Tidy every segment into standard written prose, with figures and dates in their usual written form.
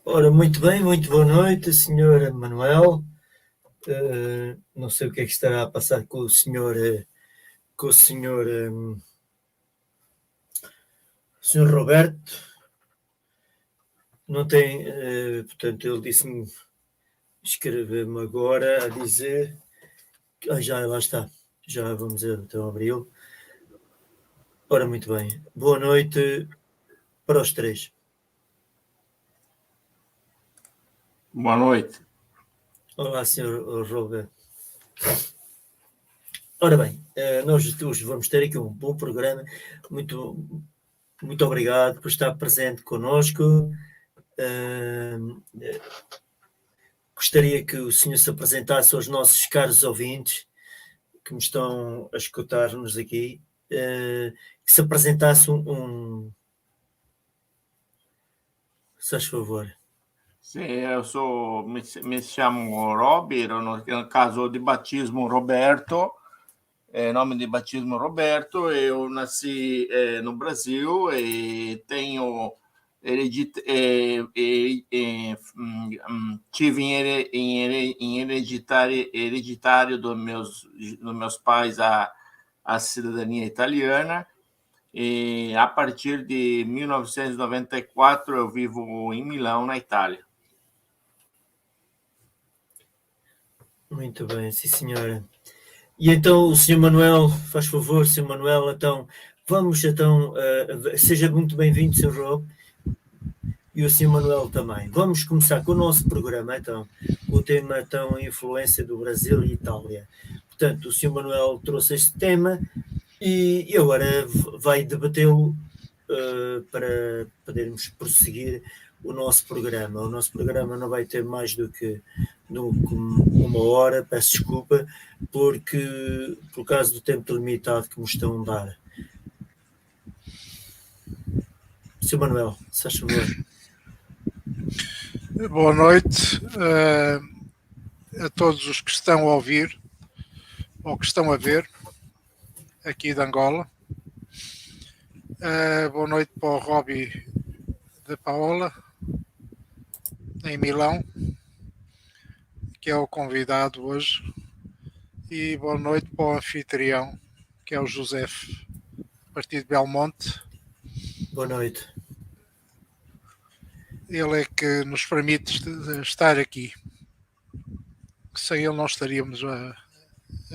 Ora, muito bem, muito boa noite, Sr. Manuel. Não sei o que é que estará a passar com o senhor, com o senhor, senhor Roberto. Não tem, portanto, ele disse-me, escreveu-me agora a dizer, já lá está, já vamos então abri-lo. Ora, muito bem, boa noite para os três. Boa noite. Olá, Sr. Roberto. Ora bem, nós hoje vamos ter aqui um bom programa. Muito obrigado por estar presente connosco. Gostaria que o senhor se apresentasse aos nossos caros ouvintes que me estão a escutar-nos aqui, que se apresentasse se faz favor. Sim, me chamo Roby, no caso de batismo Roberto, nome de batismo Roberto. Eu nasci no Brasil e tenho tive em hereditário dos meus pais a cidadania italiana. E a partir de 1994 eu vivo em Milão, na Itália. Muito bem, sim senhora. E então o Sr. Manuel, faz favor, Sr. Manuel, então vamos então, seja muito bem-vindo, Sr. Rob, e o Sr. Manuel também. Vamos começar com o nosso programa, então, com o tema, então, a influência do Brasil e Itália. Portanto, o Sr. Manuel trouxe este tema e agora vai debatê-lo para podermos prosseguir o nosso programa. O nosso programa não vai ter mais do que uma hora, peço desculpa, porque por causa do tempo limitado que me estão a dar. Sr. Manuel, se faz favor. Boa noite a todos os que estão a ouvir ou que estão a ver aqui de Angola. Boa noite para o Roby de Paola, em Milão, que é o convidado hoje. E boa noite para o anfitrião, que é o José, a partir de Belmonte. Boa noite. Ele é que nos permite estar aqui. Sem ele não estaríamos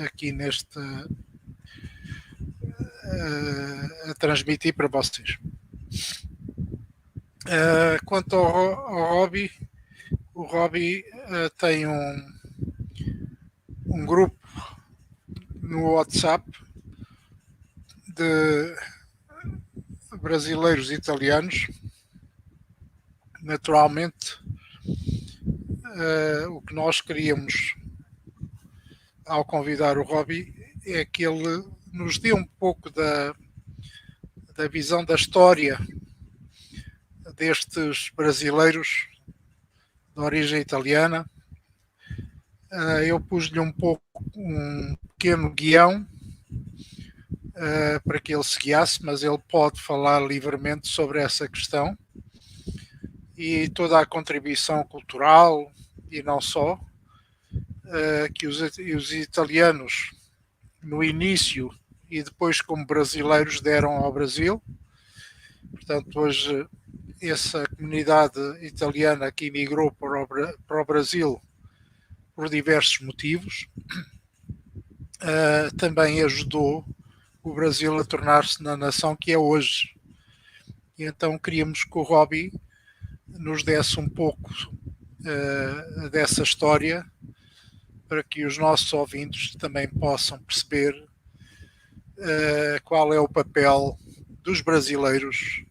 aqui a transmitir para vocês. Quanto ao Roby, o Roby tem um grupo no WhatsApp de brasileiros e italianos. Naturalmente, o que nós queríamos ao convidar o Roby é que ele nos dê um pouco da visão da história destes brasileiros de origem italiana. Eu pus-lhe um pequeno guião para que ele se guiasse, mas ele pode falar livremente sobre essa questão e toda a contribuição cultural e não só que os italianos no início e depois como brasileiros deram ao Brasil. Portanto, hoje essa comunidade italiana que emigrou para o Brasil por diversos motivos também ajudou o Brasil a tornar-se na nação que é hoje. E então queríamos que o Roby nos desse um pouco dessa história para que os nossos ouvintes também possam perceber qual é o papel dos brasileiros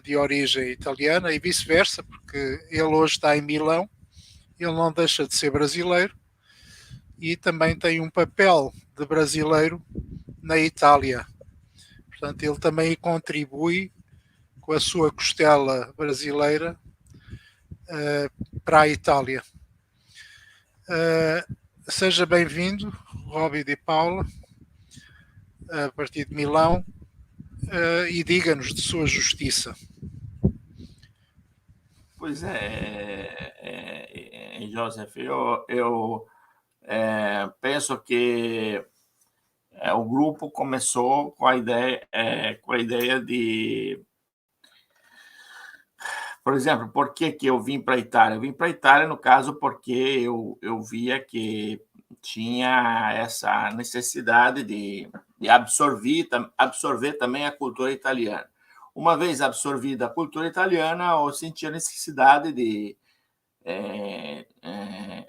de origem italiana e vice-versa, porque ele hoje está em Milão, ele não deixa de ser brasileiro e também tem um papel de brasileiro na Itália. Portanto, ele também contribui com a sua costela brasileira para a Itália. Seja bem-vindo, Roby de Paula, a partir de Milão, e diga-nos de sua justiça. Pois Joseph, eu penso que o grupo começou com a ideia de, por exemplo, por que eu vim para a Itália? Eu vim para a Itália, no caso, porque eu via que tinha essa necessidade de absorver também a cultura italiana. Uma vez absorvida a cultura italiana, eu senti a necessidade de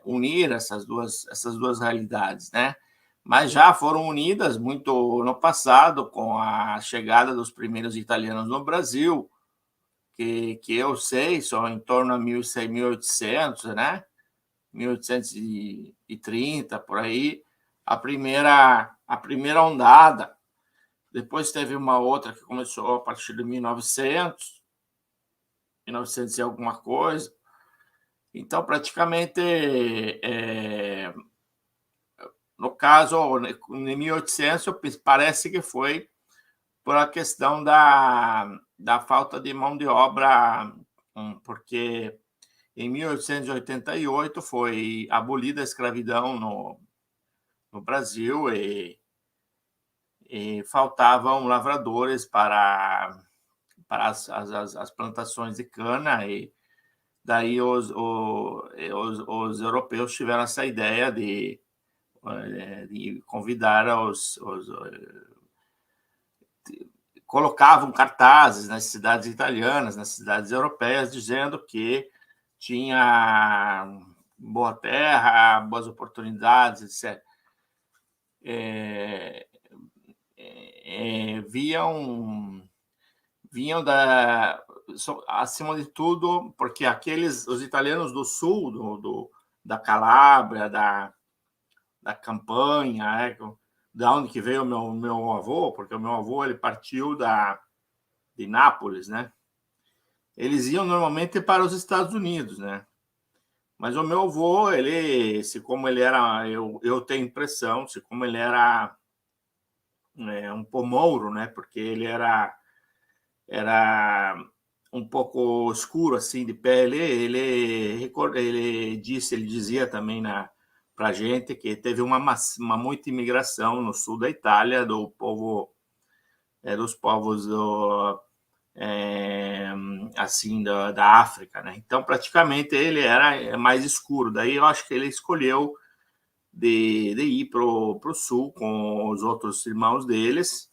unir essas duas realidades, né? Mas já foram unidas muito no passado, com a chegada dos primeiros italianos no Brasil, que eu sei, só em torno de 1800, né? 1830, por aí, a primeira ondada. Depois teve uma outra que começou a partir de 1900 e alguma coisa. Então, praticamente, no caso, em 1800, parece que foi por a questão da falta de mão de obra, porque em 1888 foi abolida a escravidão no Brasil e faltavam lavradores para as plantações de cana, e daí os europeus tiveram essa ideia de convidar colocavam cartazes nas cidades italianas, nas cidades europeias, dizendo que tinha boa terra, boas oportunidades, etc. Vinham acima de tudo, porque os italianos do sul, da Calábria, da Campanha, da onde que veio o meu avô, porque o meu avô ele partiu de Nápoles, né? Eles iam normalmente para os Estados Unidos, né? Mas o meu avô, como ele era, eu tenho impressão, como ele era um pomouro, né? Porque ele era um pouco escuro assim de pele. Ele dizia também para a gente que teve uma muita imigração no sul da Itália dos povos assim da África, né? Então praticamente ele era mais escuro. Daí eu acho que ele escolheu de ir para o sul com os outros irmãos deles,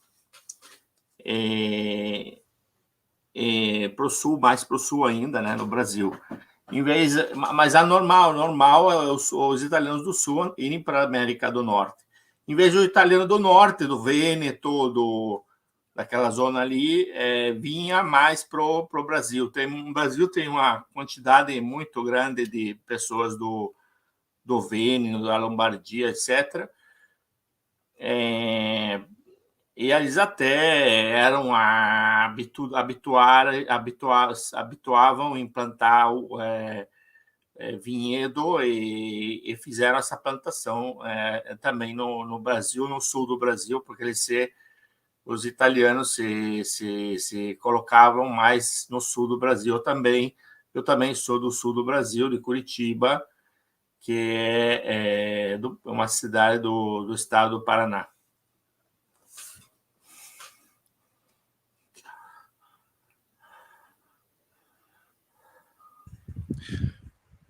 mais para o sul ainda, né, no Brasil. Mas a normal é os italianos do sul irem para a América do Norte. Em vez do italiano do norte, do Vêneto, daquela zona ali, vinha mais para o Brasil. O Brasil tem uma quantidade muito grande de pessoas do Vêneto, da Lombardia, etc. E eles até eram habituavam em plantar vinhedo e fizeram essa plantação também no Brasil, no sul do Brasil, porque os italianos se colocavam mais no sul do Brasil. Eu também sou do sul do Brasil, de Curitiba, que é uma cidade do estado do Paraná.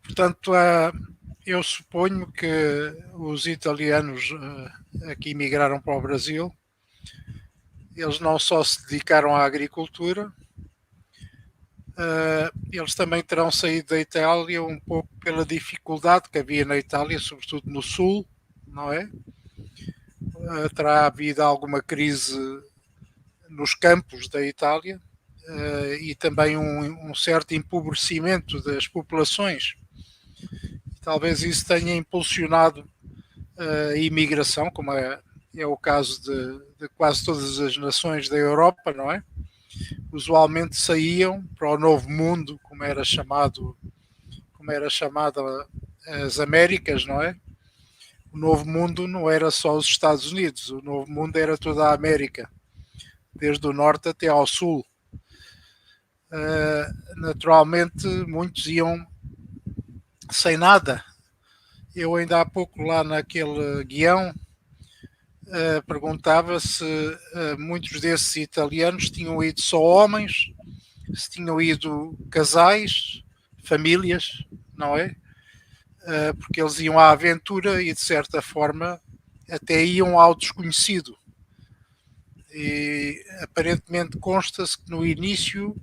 Portanto, eu suponho que os italianos que emigraram para o Brasil, eles não só se dedicaram à agricultura, eles também terão saído da Itália um pouco pela dificuldade que havia na Itália, sobretudo no sul, não é? Terá havido alguma crise nos campos da Itália e também um certo empobrecimento das populações. Talvez isso tenha impulsionado a imigração, como é o caso de quase todas as nações da Europa, não é? Usualmente saíam para o Novo Mundo, como era chamado as Américas, não é? O Novo Mundo não era só os Estados Unidos, o Novo Mundo era toda a América, desde o norte até ao sul. naturalmente muitos iam sem nada. Eu ainda há pouco lá naquele guião perguntava se muitos desses italianos tinham ido só homens, se tinham ido casais, famílias, não é? Porque eles iam à aventura e de certa forma até iam ao desconhecido. E aparentemente consta-se que no início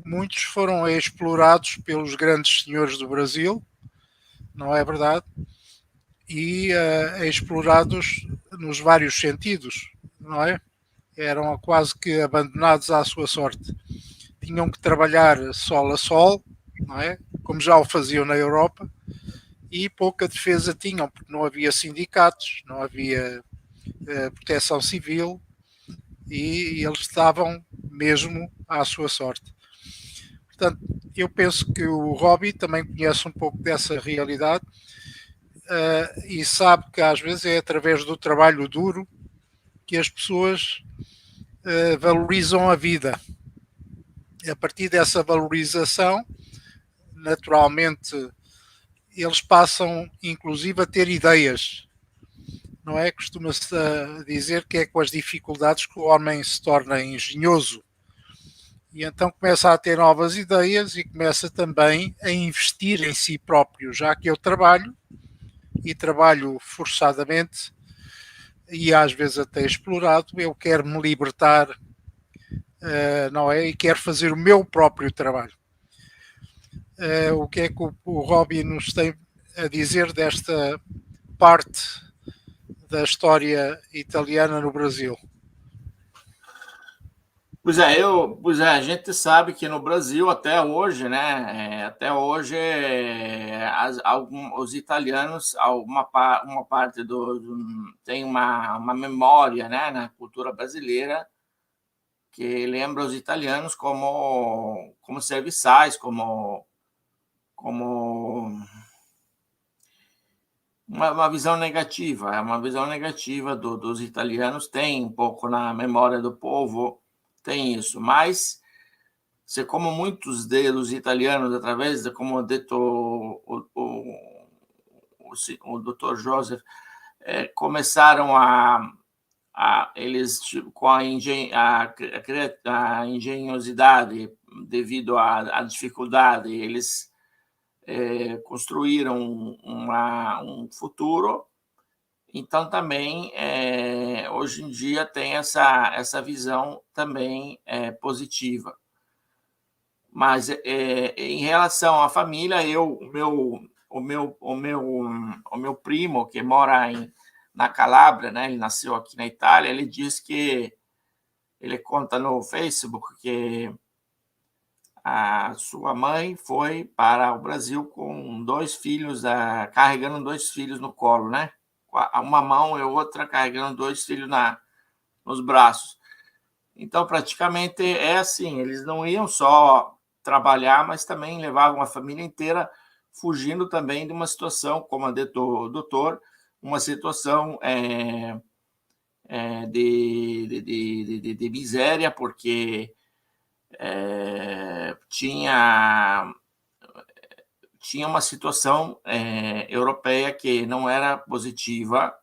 muitos foram explorados pelos grandes senhores do Brasil, não é verdade? E explorados nos vários sentidos, não é? Eram quase que abandonados à sua sorte. Tinham que trabalhar sol a sol, não é? Como já o faziam na Europa, e pouca defesa tinham, porque não havia sindicatos, não havia proteção civil, e eles estavam mesmo à sua sorte. Portanto, eu penso que o Robbie também conhece um pouco dessa realidade e sabe que às vezes é através do trabalho duro que as pessoas valorizam a vida. A partir dessa valorização, naturalmente, eles passam inclusive a ter ideias. Não é? Costuma-se dizer que é com as dificuldades que o homem se torna engenhoso. E então começa a ter novas ideias e começa também a investir em si próprio, já que eu trabalho e trabalho forçadamente e às vezes até explorado, eu quero me libertar, não é? E quero fazer o meu próprio trabalho. O que é que o Robbie nos tem a dizer desta parte da história italiana no Brasil? Pois é, a gente sabe que no Brasil até hoje, né? Até hoje os italianos, uma parte tem uma memória, né, na cultura brasileira que lembra os italianos como serviçais, como uma visão negativa. É uma visão negativa dos italianos, tem um pouco na memória do povo, tem isso, mas se como muitos dos italianos, através de, como dito o Dr. Joseph, começaram eles com a engenhosidade devido à dificuldade, eles construíram um futuro. Então, também, hoje em dia, tem essa visão também positiva. Mas, em relação à família, o meu primo, que mora na Calábria, né, ele nasceu aqui na Itália, ele diz que ele conta no Facebook que a sua mãe foi para o Brasil com 2 filhos, carregando 2 filhos no colo, né? Uma mão e outra carregando 2 filhos nos braços. Então, praticamente é assim, eles não iam só trabalhar, mas também levavam a família inteira, fugindo também de uma situação, como a do doutor, uma situação de miséria, porque tinha uma situação europeia que não era positiva.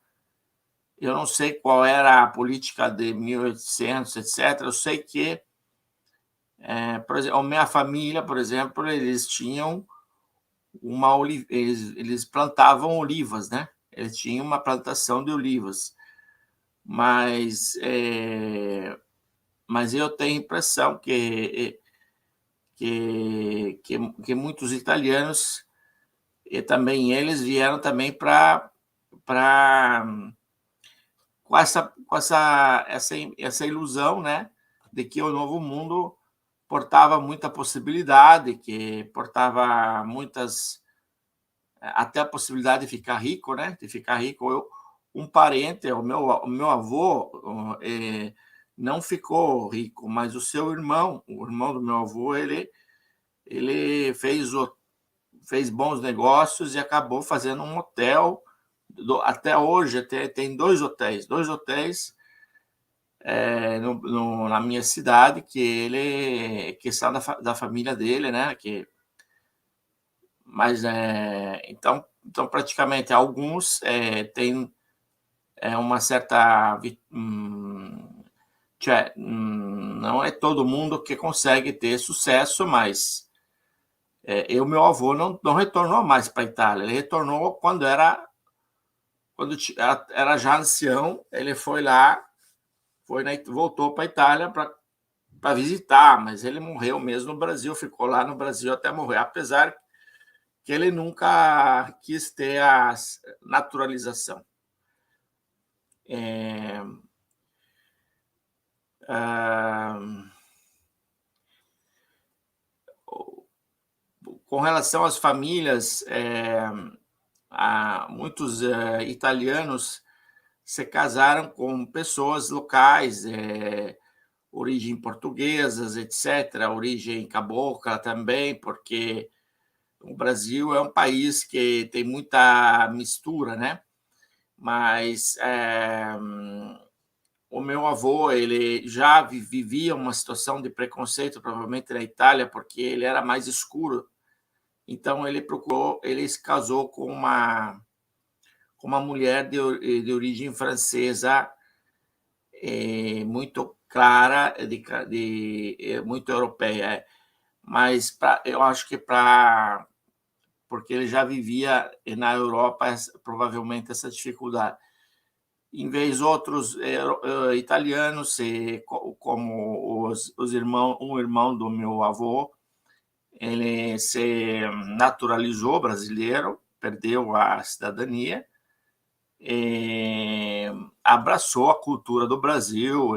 Eu não sei qual era a política de 1800, etc. Eu sei que, por exemplo, a minha família, por exemplo, eles tinham eles plantavam olivas, né? Eles tinham uma plantação de olivas, mas eu tenho a impressão que muitos italianos e também eles vieram também com essa ilusão, né, de que o novo mundo portava muita possibilidade, que portava até a possibilidade de ficar rico, né, um parente, o meu avô, não ficou rico, mas o seu irmão, o irmão do meu avô, ele fez bons negócios e acabou fazendo um hotel. Até hoje tem 2 hotéis na minha cidade, que ele questão da família dele, né? Mas então praticamente alguns têm uma certa cioè, não é todo mundo que consegue ter sucesso, mas meu avô não retornou mais para a Itália. Ele retornou quando era já ancião. Ele foi lá, voltou para a Itália para visitar, mas ele morreu mesmo no Brasil, ficou lá no Brasil até morrer, apesar que ele nunca quis ter a naturalização. Com relação às famílias, muitos italianos se casaram com pessoas locais, origem portuguesas, etc., origem cabocla também, porque o Brasil é um país que tem muita mistura, né? Mas o meu avô, ele já vivia uma situação de preconceito, provavelmente na Itália, porque ele era mais escuro. Então ele se casou com uma mulher de origem francesa, muito clara, muito europeia. Mas eu acho que porque ele já vivia na Europa, provavelmente essa dificuldade. Em vez outros italianos, como um irmão do meu avô, ele se naturalizou brasileiro, perdeu a cidadania, e abraçou a cultura do Brasil,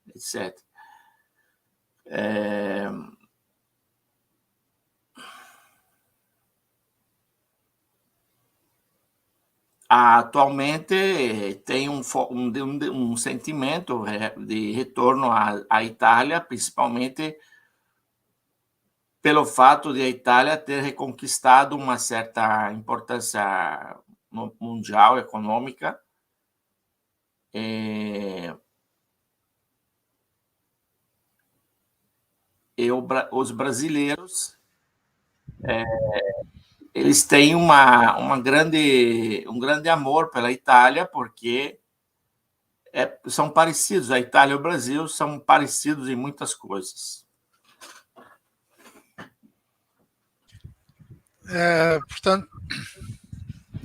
etc. Atualmente tem um sentimento de retorno à Itália, principalmente pelo fato de a Itália ter reconquistado uma certa importância mundial, econômica. E os brasileiros eles têm um grande amor pela Itália, porque são parecidos. A Itália e o Brasil são parecidos em muitas coisas. Portanto,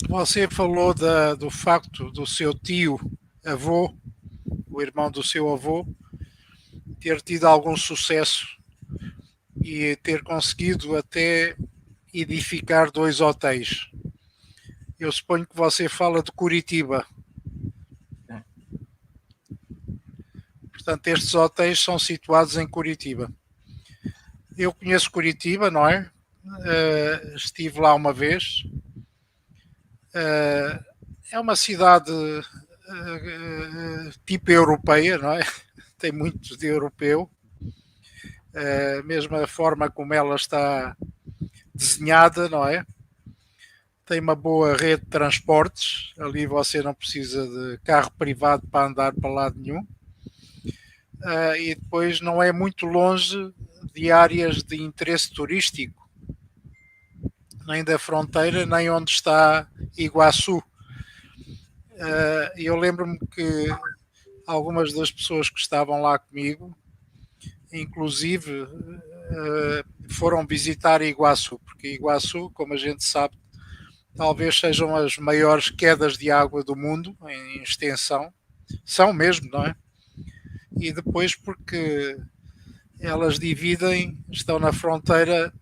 você falou do facto do seu tio-avô, o irmão do seu avô, ter tido algum sucesso e ter conseguido até edificar 2 hotéis. Eu suponho que você fala de Curitiba. Portanto, estes hotéis são situados em Curitiba. Eu conheço Curitiba, não é? Estive lá uma vez. É uma cidade tipo europeia, não é? Tem muito de europeu. Mesmo a forma como ela está desenhada, não é? Tem uma boa rede de transportes. Ali você não precisa de carro privado para andar para lado nenhum. E depois não é muito longe de áreas de interesse turístico, nem da fronteira, nem onde está Iguaçu. Eu lembro-me que algumas das pessoas que estavam lá comigo, inclusive, foram visitar Iguaçu, porque Iguaçu, como a gente sabe, talvez sejam as maiores quedas de água do mundo em extensão. São mesmo, não é? E depois porque elas estão na fronteira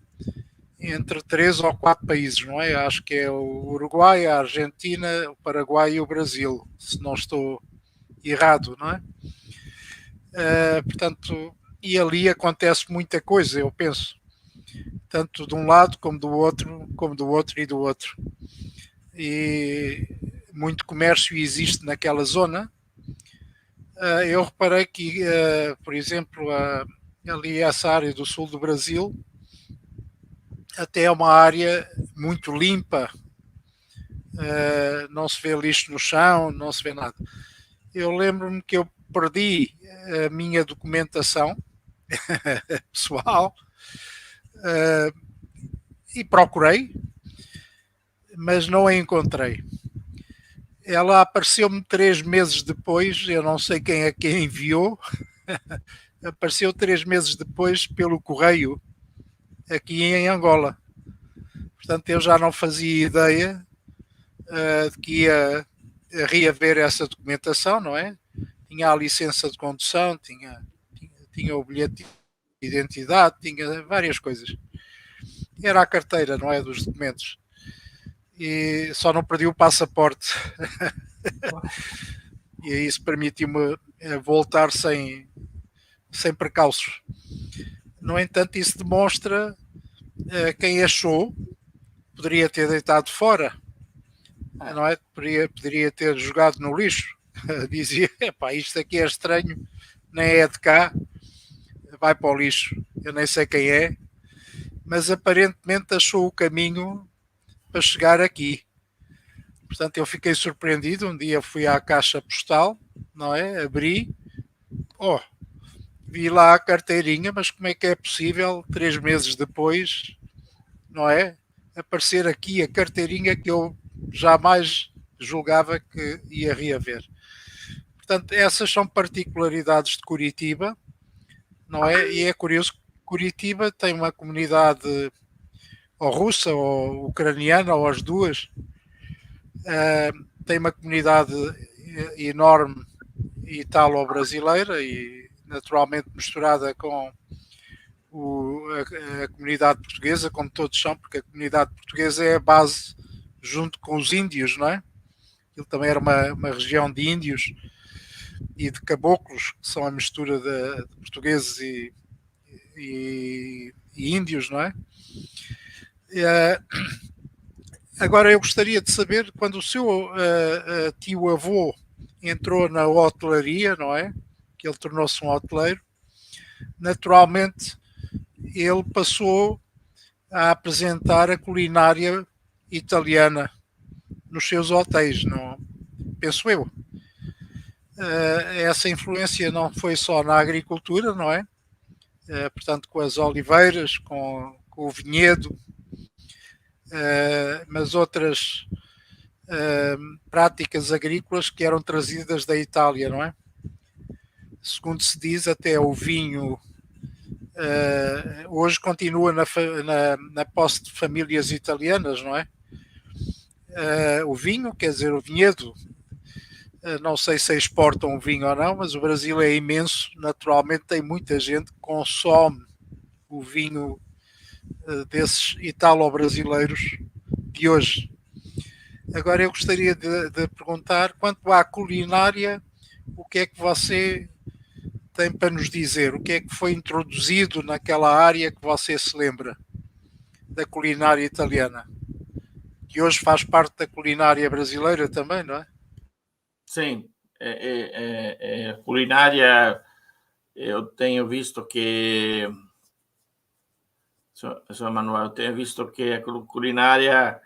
entre 3 ou 4 países, não é? Acho que é o Uruguai, a Argentina, o Paraguai e o Brasil, se não estou errado, não é? Portanto, e ali acontece muita coisa, eu penso, tanto de um lado como do outro e do outro. E muito comércio existe naquela zona. Eu reparei que, por exemplo, ali essa área do sul do Brasil até é uma área muito limpa, não se vê lixo no chão, não se vê nada. eu lembro-me que eu perdi a minha documentação pessoal e procurei, mas não a encontrei. Ela apareceu-me 3 meses depois, eu não sei quem é que a enviou, apareceu 3 meses depois pelo correio aqui em Angola. Portanto, eu já não fazia ideia de que ia reaver essa documentação, não é? Tinha a licença de condução, tinha o bilhete de identidade, tinha várias coisas. Era a carteira, não é? Dos documentos. E só não perdi o passaporte. E isso permitiu-me voltar sem precalços. No entanto, isso demonstra quem achou poderia ter deitado fora, não é? Poderia ter jogado no lixo. Dizia, epá, isto aqui é estranho, nem é de cá, vai para o lixo. Eu nem sei quem é, mas aparentemente achou o caminho para chegar aqui. Portanto, eu fiquei surpreendido. Um dia fui à caixa postal, não é? Abri, vi lá a carteirinha, mas como é que é possível 3 meses depois, não é? Aparecer aqui a carteirinha que eu jamais julgava que ia reaver. Portanto, essas são particularidades de Curitiba, não é? E é curioso que Curitiba tem uma comunidade ou russa ou ucraniana, ou as duas, tem uma comunidade enorme italo-brasileira e naturalmente misturada com a comunidade portuguesa, como todos são, porque a comunidade portuguesa é a base junto com os índios, não é? Ele também era uma região de índios e de caboclos, que são a mistura de portugueses e índios, não é? Agora eu gostaria de saber, quando o seu tio-avô entrou na hotelaria, não é? Que ele tornou-se um hoteleiro, naturalmente ele passou a apresentar a culinária italiana nos seus hotéis, não? Penso eu. Essa influência não foi só na agricultura, não é? Portanto, com as oliveiras, com o vinhedo, mas outras práticas agrícolas que eram trazidas da Itália, não é? Segundo se diz, até o vinho hoje continua na posse de famílias italianas, não é? O vinho, quer dizer, o vinhedo, não sei se exportam o vinho ou não, mas o Brasil é imenso, naturalmente tem muita gente que consome o vinho desses italo-brasileiros de hoje. Agora eu gostaria de perguntar, quanto à culinária, o que é que você tem para nos dizer? O que é que foi introduzido naquela área que você se lembra da culinária italiana? Que hoje faz parte da culinária brasileira também, não é? Sim, culinária, eu tenho visto que, senhor Manuel, eu tenho visto que a culinária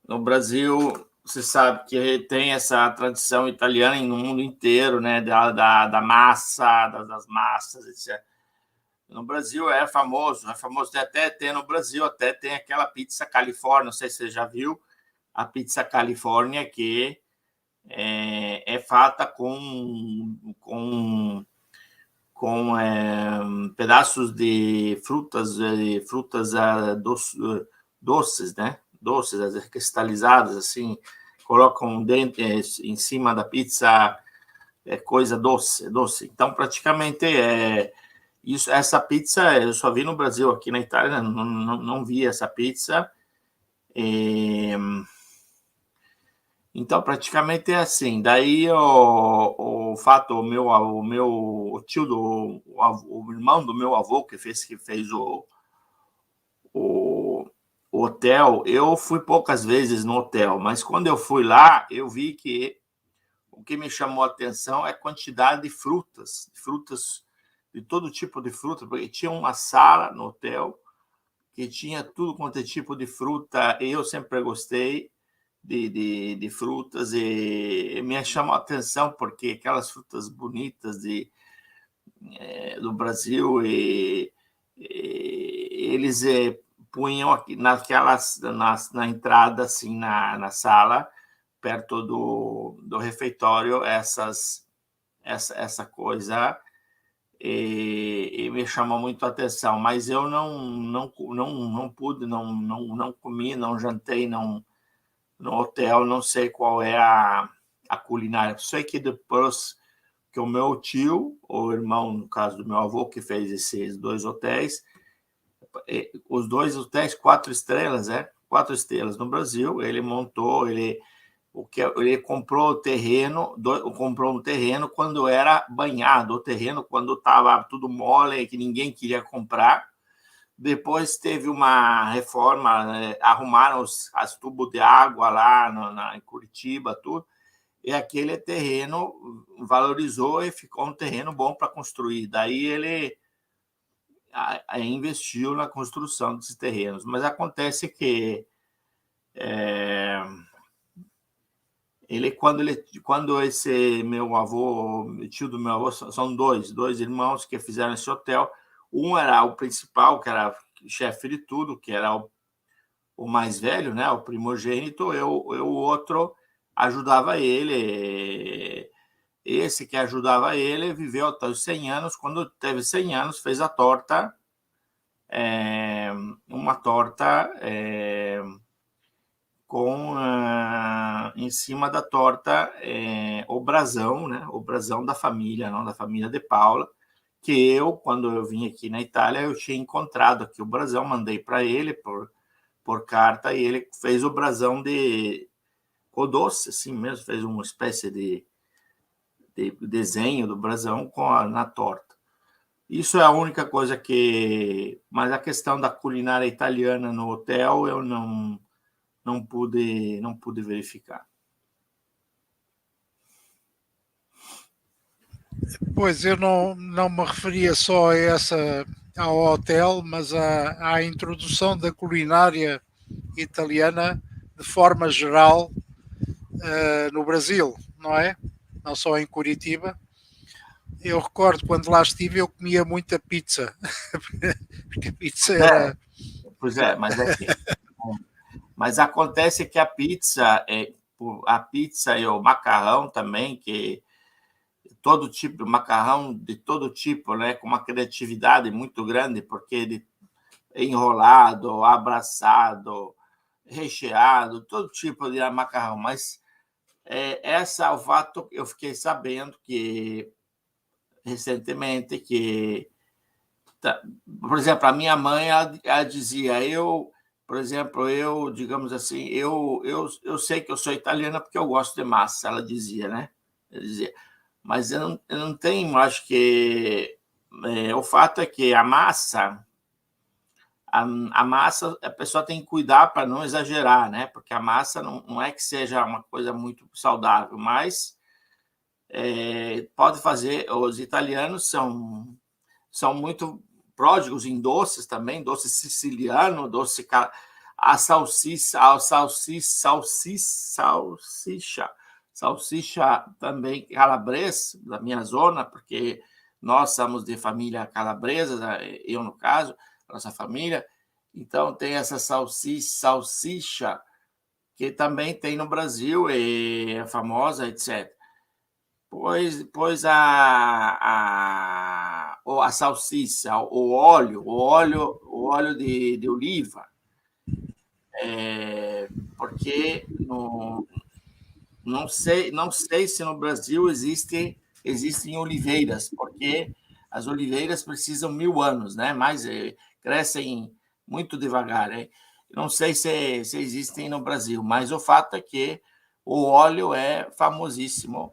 no Brasil, você sabe que tem essa tradição italiana no mundo inteiro, né, da massa, das massas, etc. No Brasil é famoso, até tem no Brasil, até tem aquela pizza Califórnia, não sei se você já viu, a pizza Califórnia, que é feita com pedaços de frutas doces, né? Doces, cristalizadas, assim, colocam dentro, em cima da pizza, coisa doce. Então, praticamente, essa pizza eu só vi no Brasil, aqui na Itália não vi essa pizza. Então, praticamente é assim. Daí, o fato, o meu tio, o irmão do meu avô, que fez o hotel, eu fui poucas vezes no hotel, mas quando eu fui lá, eu vi que o que me chamou a atenção é a quantidade de frutas, de todo tipo de fruta, porque tinha uma sala no hotel que tinha tudo quanto é tipo de fruta, eu sempre gostei. de frutas, e me chamou a atenção porque aquelas frutas bonitas do Brasil, e eles punham aqui na entrada, assim, na sala, perto do refeitório, essa coisa, e me chamou muito a atenção, mas eu não pude, não comi, não jantei, no hotel, não sei qual é a culinária. Sei que depois que o meu tio, ou irmão, no caso do meu avô, que fez esses 2 hotéis, os 2 hotéis 4 estrelas, 4 estrelas no Brasil, ele montou, ele comprou um terreno quando era banhado, o terreno quando estava tudo mole, que ninguém queria comprar. Depois teve uma reforma, arrumaram as tubos de água lá em Curitiba, tudo, e aquele terreno valorizou e ficou um terreno bom para construir. Daí ele investiu na construção desses terrenos. Mas acontece que quando esse meu avô, tio do meu avô, são dois irmãos que fizeram esse hotel. Um era o principal, que era chefe de tudo, que era o mais velho, né, o primogênito, e o outro ajudava ele. Esse que ajudava ele viveu até os 100 anos. Quando teve 100 anos, fez a torta, uma torta com em cima da torta o brasão, né, o brasão da família, não da família de Paula, que eu, quando eu vim aqui na Itália, eu tinha encontrado aqui o brasão, mandei para ele por carta, e ele fez o brasão o doce, assim mesmo, fez uma espécie de desenho do brasão na torta. Isso é a única coisa que... Mas a questão da culinária italiana no hotel, eu não pude verificar. Pois, eu não me referia só ao hotel, mas à introdução da culinária italiana de forma geral no Brasil, não é? Não só em Curitiba. Eu recordo, quando lá estive, eu comia muita pizza, porque a pizza era... Pois é, mas acontece que a pizza e o macarrão também, que todo tipo, macarrão de todo tipo, né, com uma criatividade muito grande, porque enrolado, abraçado, recheado, todo tipo de macarrão. Mas o fato, eu fiquei sabendo que recentemente que, por exemplo, a minha mãe, ela dizia, por exemplo, digamos assim, eu sei que eu sou italiana porque eu gosto de massa, ela dizia, né? Ela dizia, mas eu não tenho, acho que o fato é que a massa, a pessoa tem que cuidar para não exagerar, né? Porque a massa não é que seja uma coisa muito saudável, mas pode fazer. Os italianos são muito pródigos em doces também, doce siciliano, a salsicha também calabresa, da minha zona, porque nós somos de família calabresa, eu no caso, nossa família. Então tem essa salsicha que também tem no Brasil, é famosa, etc. Pois a salsicha, o óleo de oliva, porque não sei se no Brasil existem oliveiras, porque as oliveiras precisam 1000 anos, né? Mas crescem muito devagar, né? Não sei se existem no Brasil, mas o fato é que o óleo é famosíssimo.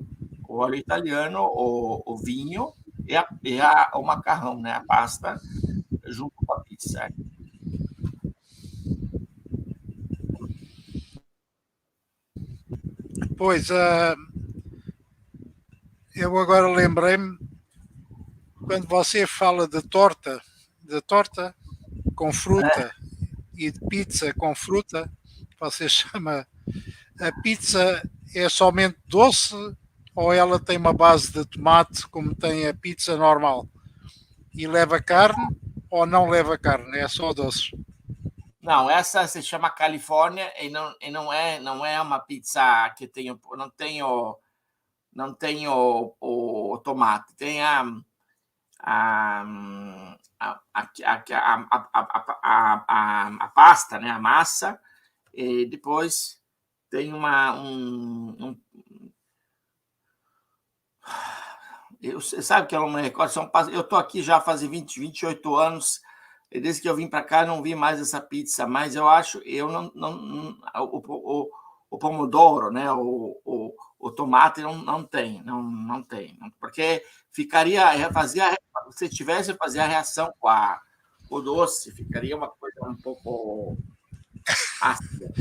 O óleo italiano, o vinho e o macarrão, né? A pasta junto com a pizza. Pois, eu agora lembrei-me, quando você fala de torta com fruta e de pizza com fruta, você chama a pizza é somente doce ou ela tem uma base de tomate como tem a pizza normal? E leva carne ou não leva carne? É só doce? Não, essa se chama Califórnia e não é uma pizza que tem não tem o tomate, tem a pasta, né, a massa, e depois tem sabe que eu não me recordo, eu estou aqui já faz 28 anos, e desde que eu vim para cá não vi mais essa pizza, mas eu acho, o pomodoro, né, o tomate não tem, porque se tivesse fazer a reação com o doce, ficaria uma coisa um pouco ácida.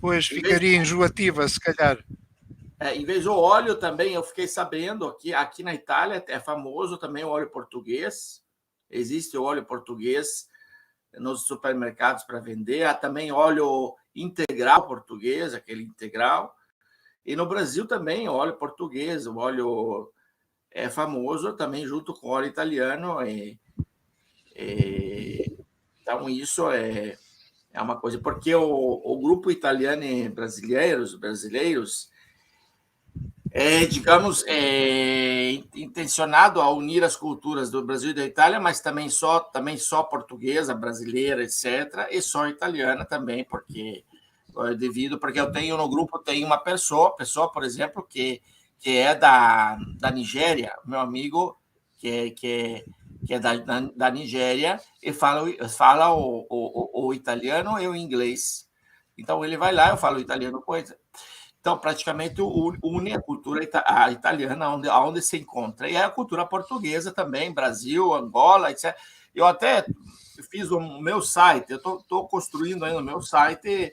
Pois ficaria enjoativa, se calhar. Em vez do óleo também, eu fiquei sabendo, aqui na Itália é famoso também o óleo português, existe o óleo português nos supermercados para vender, há também óleo integral português, aquele integral, e no Brasil também óleo português, o óleo é famoso também junto com o óleo italiano, então isso é uma coisa, porque o grupo italiano e brasileiros digamos, intencionado a unir as culturas do Brasil e da Itália, mas também só portuguesa, brasileira, etc., e só italiana também, porque eu tenho no grupo uma pessoa, por exemplo, que é da Nigéria, meu amigo, que é da Nigéria, e fala o italiano e o inglês. Então, ele vai lá, eu falo italiano com ele. Então, praticamente une a cultura italiana onde se encontra. E a cultura portuguesa também, Brasil, Angola, etc. Eu até fiz o meu site, eu estou construindo ainda o meu site,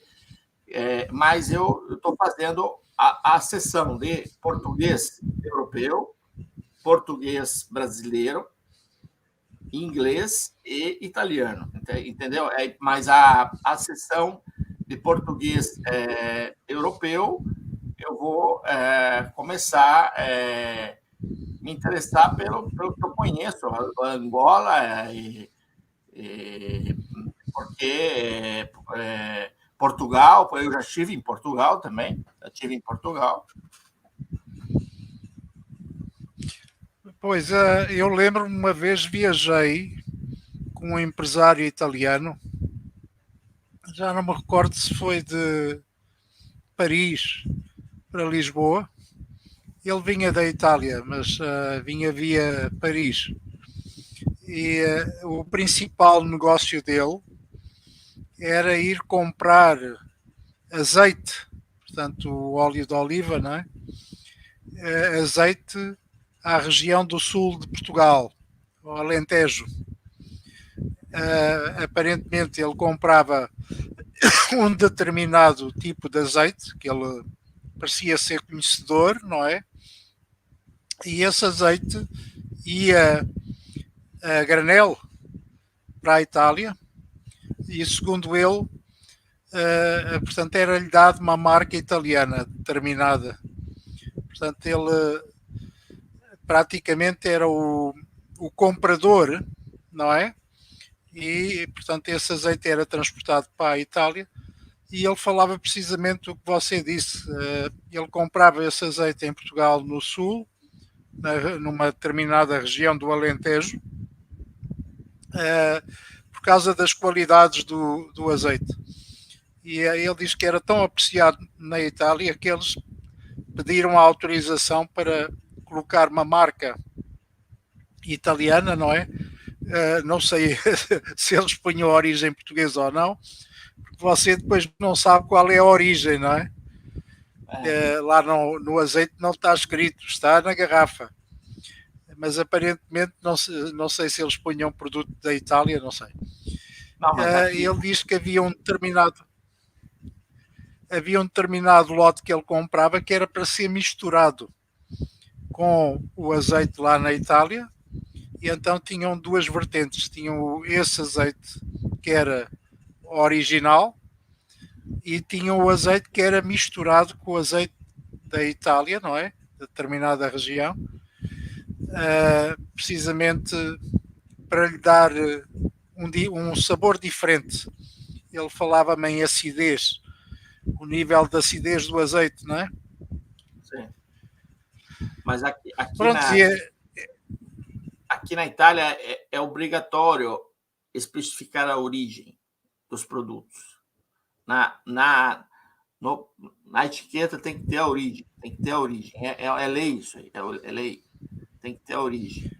mas eu estou fazendo a seção de português europeu, português brasileiro, inglês e italiano, entendeu? Mas a seção de português europeu, eu vou começar a me interessar pelo que eu conheço, a Angola, porque Portugal, eu já estive em Portugal também, Pois, eu lembro-me uma vez viajei com um empresário italiano, já não me recordo se foi de Paris para Lisboa. Ele vinha da Itália, mas vinha via Paris. E o principal negócio dele era ir comprar azeite, portanto, o óleo de oliva, não é? Azeite à região do sul de Portugal, ao Alentejo. Aparentemente ele comprava um determinado tipo de azeite, que ele parecia ser conhecedor, não é? E esse azeite ia a granel para a Itália e, segundo ele, portanto, era-lhe dado uma marca italiana determinada. Portanto, ele praticamente era o comprador, não é? E, portanto, esse azeite era transportado para a Itália e ele falava precisamente o que você disse. Ele comprava esse azeite em Portugal, no sul, numa determinada região do Alentejo, por causa das qualidades do azeite. E ele diz que era tão apreciado na Itália que eles pediram a autorização para colocar uma marca italiana, não é? Não sei se eles punham a origem portuguesa ou não, porque você depois não sabe qual é a origem, não é? Lá no azeite não está escrito, está na garrafa. Mas aparentemente não sei se eles punham produto da Itália, não sei. Não, ele diz que havia um determinado lote que ele comprava que era para ser misturado com o azeite lá na Itália, e então tinham duas vertentes. Tinham esse azeite que era original e tinham o azeite que era misturado com o azeite da Itália, não é? De determinada região, precisamente para lhe dar um sabor diferente. Ele falava-me em acidez, o nível de acidez do azeite, não é? Sim. Mas aqui, Pronto, aqui na Itália é obrigatório especificar a origem dos produtos. Na etiqueta tem que ter a origem. Tem que ter a origem. É lei isso aí. É lei. Tem que ter a origem.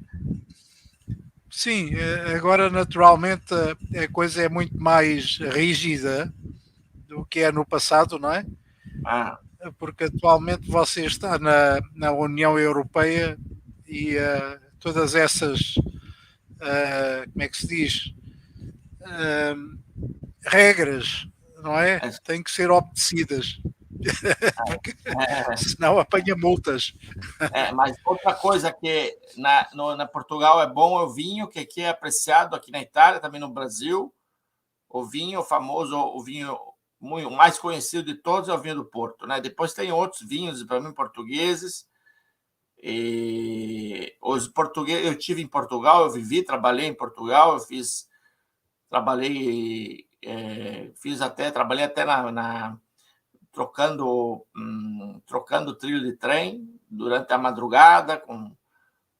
Sim, agora naturalmente a coisa é muito mais rígida do que é no passado, não é? Porque atualmente você está na União Europeia e todas essas, como é que se diz, regras, não é? Têm que ser obedecidas. Senão apanha multas. Mas outra coisa que na Portugal é bom é o vinho, que aqui é apreciado, aqui na Itália, também no Brasil. O vinho famoso, o vinho o mais conhecido de todos é o vinho do Porto, né? Depois tem outros vinhos, para mim, portugueses. E os portugueses, eu tive em Portugal, eu vivi, trabalhei em Portugal, trabalhei até trocando trilho de trem durante a madrugada com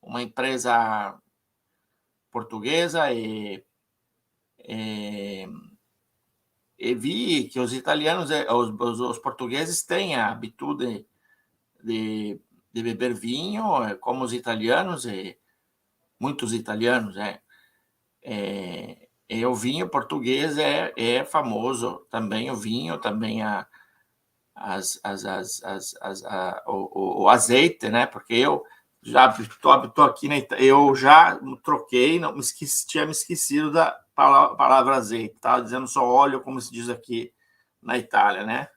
uma empresa portuguesa e vi que os italianos, os portugueses têm a habitude de beber vinho, como os italianos, e muitos italianos, e o vinho português é famoso também, o vinho, também o azeite, né? Porque eu já estou aqui, eu já troquei, tinha me esquecido da palavra azeite, estava dizendo só óleo, como se diz aqui na Itália, né?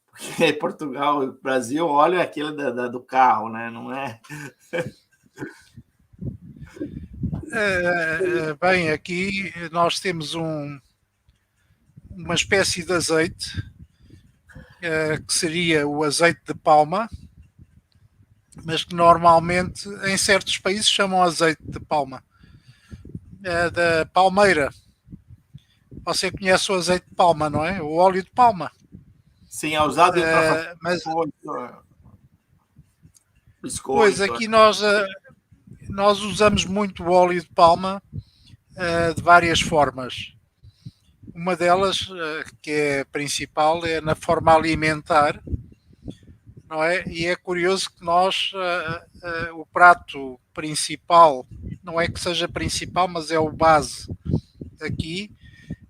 Porque Portugal e Brasil, óleo é aquele do carro, né? Não é? Bem, aqui nós temos uma espécie de azeite que seria o azeite de palma, mas que normalmente em certos países chamam azeite de palma, da palmeira. Você conhece o azeite de palma, não é? O óleo de palma. Sim, é usado para fazer biscoito. Pois, aqui nós usamos muito o óleo de palma de várias formas. Uma delas, que é principal, é na forma alimentar, não é? E é curioso que nós, o prato principal, não é que seja principal, mas é o base aqui,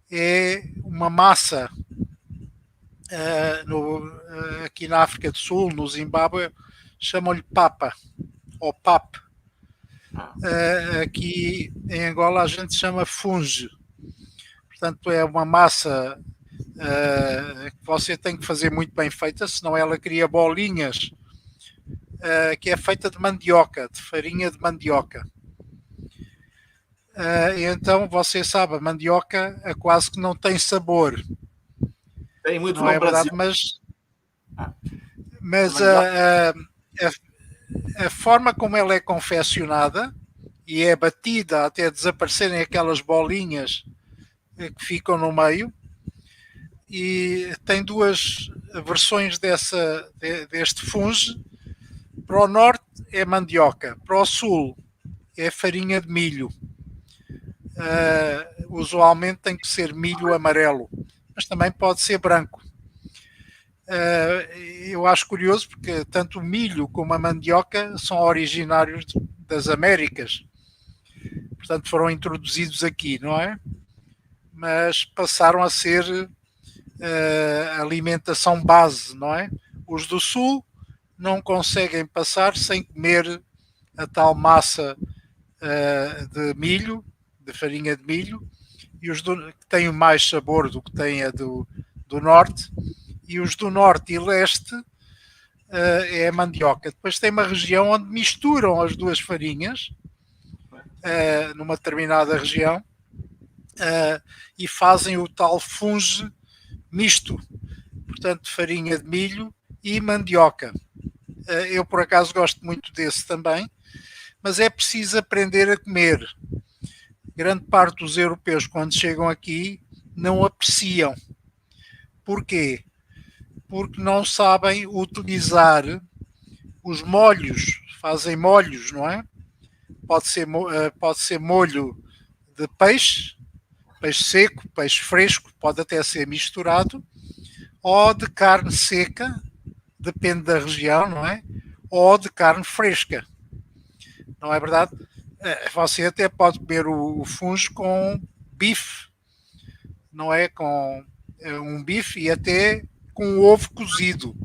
é uma massa. Aqui na África do Sul, no Zimbábue, chamam-lhe papa, ou pap. Aqui em Angola a gente chama funge. Portanto, é uma massa que você tem que fazer muito bem feita, senão ela cria bolinhas, que é feita de mandioca, de farinha de mandioca. Então, você sabe, a mandioca quase que não tem sabor. Tem muito não no é Brasil. Verdade, mas a forma como ela é confeccionada e é batida até desaparecerem aquelas bolinhas que ficam no meio, e tem duas versões deste funge. Para o norte é mandioca, para o sul é farinha de milho. Usualmente tem que ser milho amarelo, mas também pode ser branco. Eu acho curioso porque tanto o milho como a mandioca são originários das Américas, portanto foram introduzidos aqui, não é? Mas passaram a ser alimentação base, não é? Os do sul não conseguem passar sem comer a tal massa de milho, de farinha de milho, e os que têm mais sabor do que tem a do norte, e os do norte e leste é a mandioca. Depois tem uma região onde misturam as duas farinhas, numa determinada região, e fazem o tal funge misto, portanto, farinha de milho e mandioca. Eu, por acaso, gosto muito desse também, mas é preciso aprender a comer. Grande parte dos europeus, quando chegam aqui, não apreciam. Porquê? Porque não sabem utilizar os molhos, fazem molhos, não é? Pode ser molho de peixe, peixe seco, peixe fresco, pode até ser misturado, ou de carne seca, depende da região, não é? Ou de carne fresca, não é verdade? Você até pode comer o fungo com bife, não é? Com um bife e até com ovo cozido.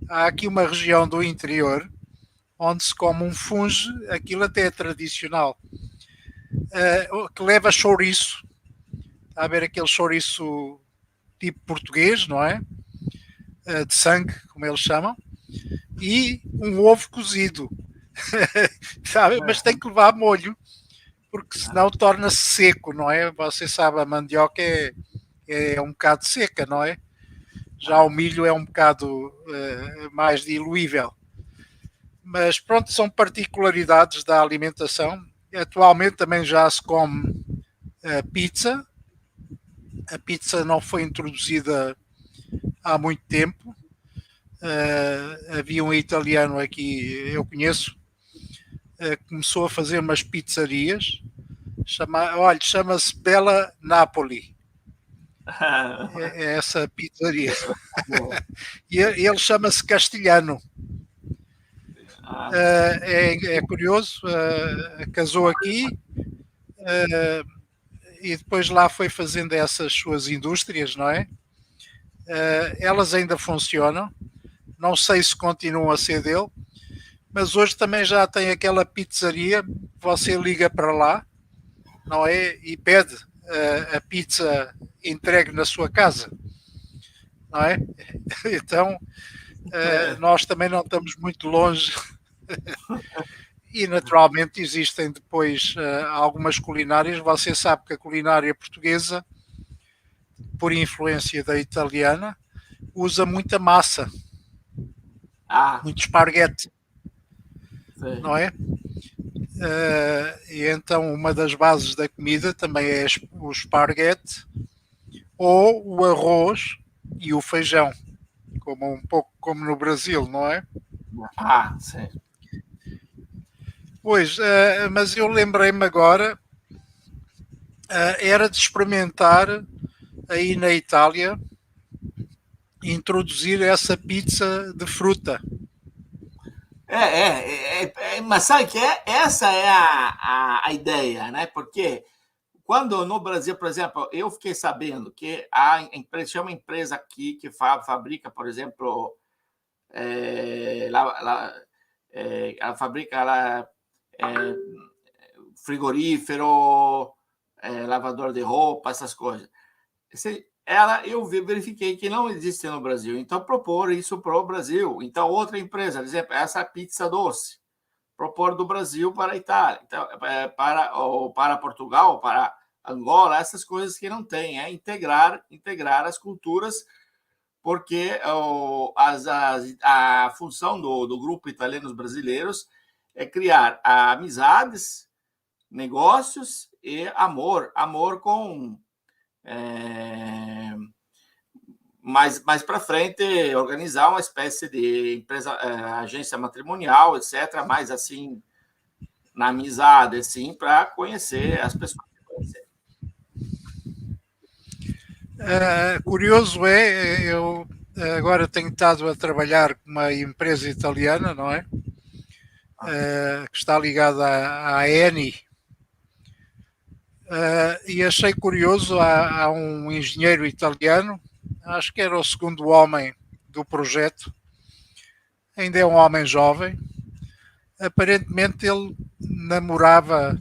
Há aqui uma região do interior onde se come um fungo, aquilo até é tradicional, que leva chouriço. Está a ver aquele chouriço tipo português, não é? De sangue, como eles chamam, e um ovo cozido. Sabe? Mas tem que levar molho, porque senão torna-se seco, não é? Você sabe, a mandioca é um bocado seca, não é? Já o milho é um bocado mais diluível. Mas pronto, são particularidades da alimentação. Atualmente também já se come pizza. A pizza não foi introduzida há muito tempo. Havia um italiano aqui, eu conheço, começou a fazer umas pizzarias. Chama-se Bella Napoli. É essa pizzaria. E ele chama-se Castelhano. É curioso, casou aqui e depois lá foi fazendo essas suas indústrias, não é? Elas ainda funcionam, não sei se continuam a ser dele, mas hoje também já tem aquela pizzaria, você liga para lá, não é? E pede a pizza entregue na sua casa, não é? Então, nós também não estamos muito longe. E naturalmente existem depois algumas culinárias. Você sabe que a culinária portuguesa, por influência da italiana, usa muita massa, muito esparguete, não é? E então uma das bases da comida também é o esparguete ou o arroz e o feijão, um pouco como no Brasil, não é? Sim. Pois, mas eu lembrei-me agora, era de experimentar aí na Itália, introduzir essa pizza de fruta. Mas sabe que essa é a ideia, né? Porque quando no Brasil, por exemplo, eu fiquei sabendo que a empresa, tinha uma empresa aqui que fabrica, por exemplo, ela fabrica frigorífero, lavador de roupa, essas coisas. Eu verifiquei que não existe no Brasil, então propor isso para o Brasil. Então, outra empresa, por exemplo, essa pizza doce, propor do Brasil para a Itália, então, para Portugal, para Angola, essas coisas que não tem, integrar as culturas, porque a função do grupo Italianos Brasileiros é criar amizades, negócios e amor com mais para frente organizar uma espécie de empresa, agência matrimonial, etc., mais assim na amizade, assim, para conhecer as pessoas. Curioso eu agora tenho estado a trabalhar com uma empresa italiana, não é? Que está ligada à Eni. E achei curioso, há um engenheiro italiano, acho que era o segundo homem do projeto, ainda é um homem jovem. Aparentemente ele namorava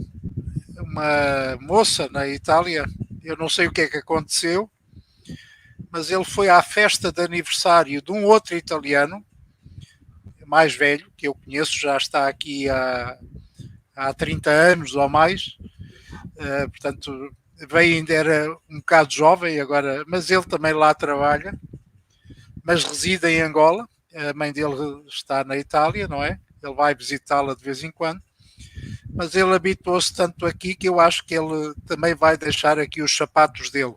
uma moça na Itália, eu não sei o que é que aconteceu, mas ele foi à festa de aniversário de um outro italiano, mais velho, que eu conheço, já está aqui há 30 anos ou mais, portanto, veio ainda era um bocado jovem agora, mas ele também lá trabalha. mas reside em Angola. A mãe dele está na Itália, não é? Ele vai visitá-la de vez em quando. Mas ele habituou-se tanto aqui que eu acho que ele também vai deixar aqui os sapatos dele.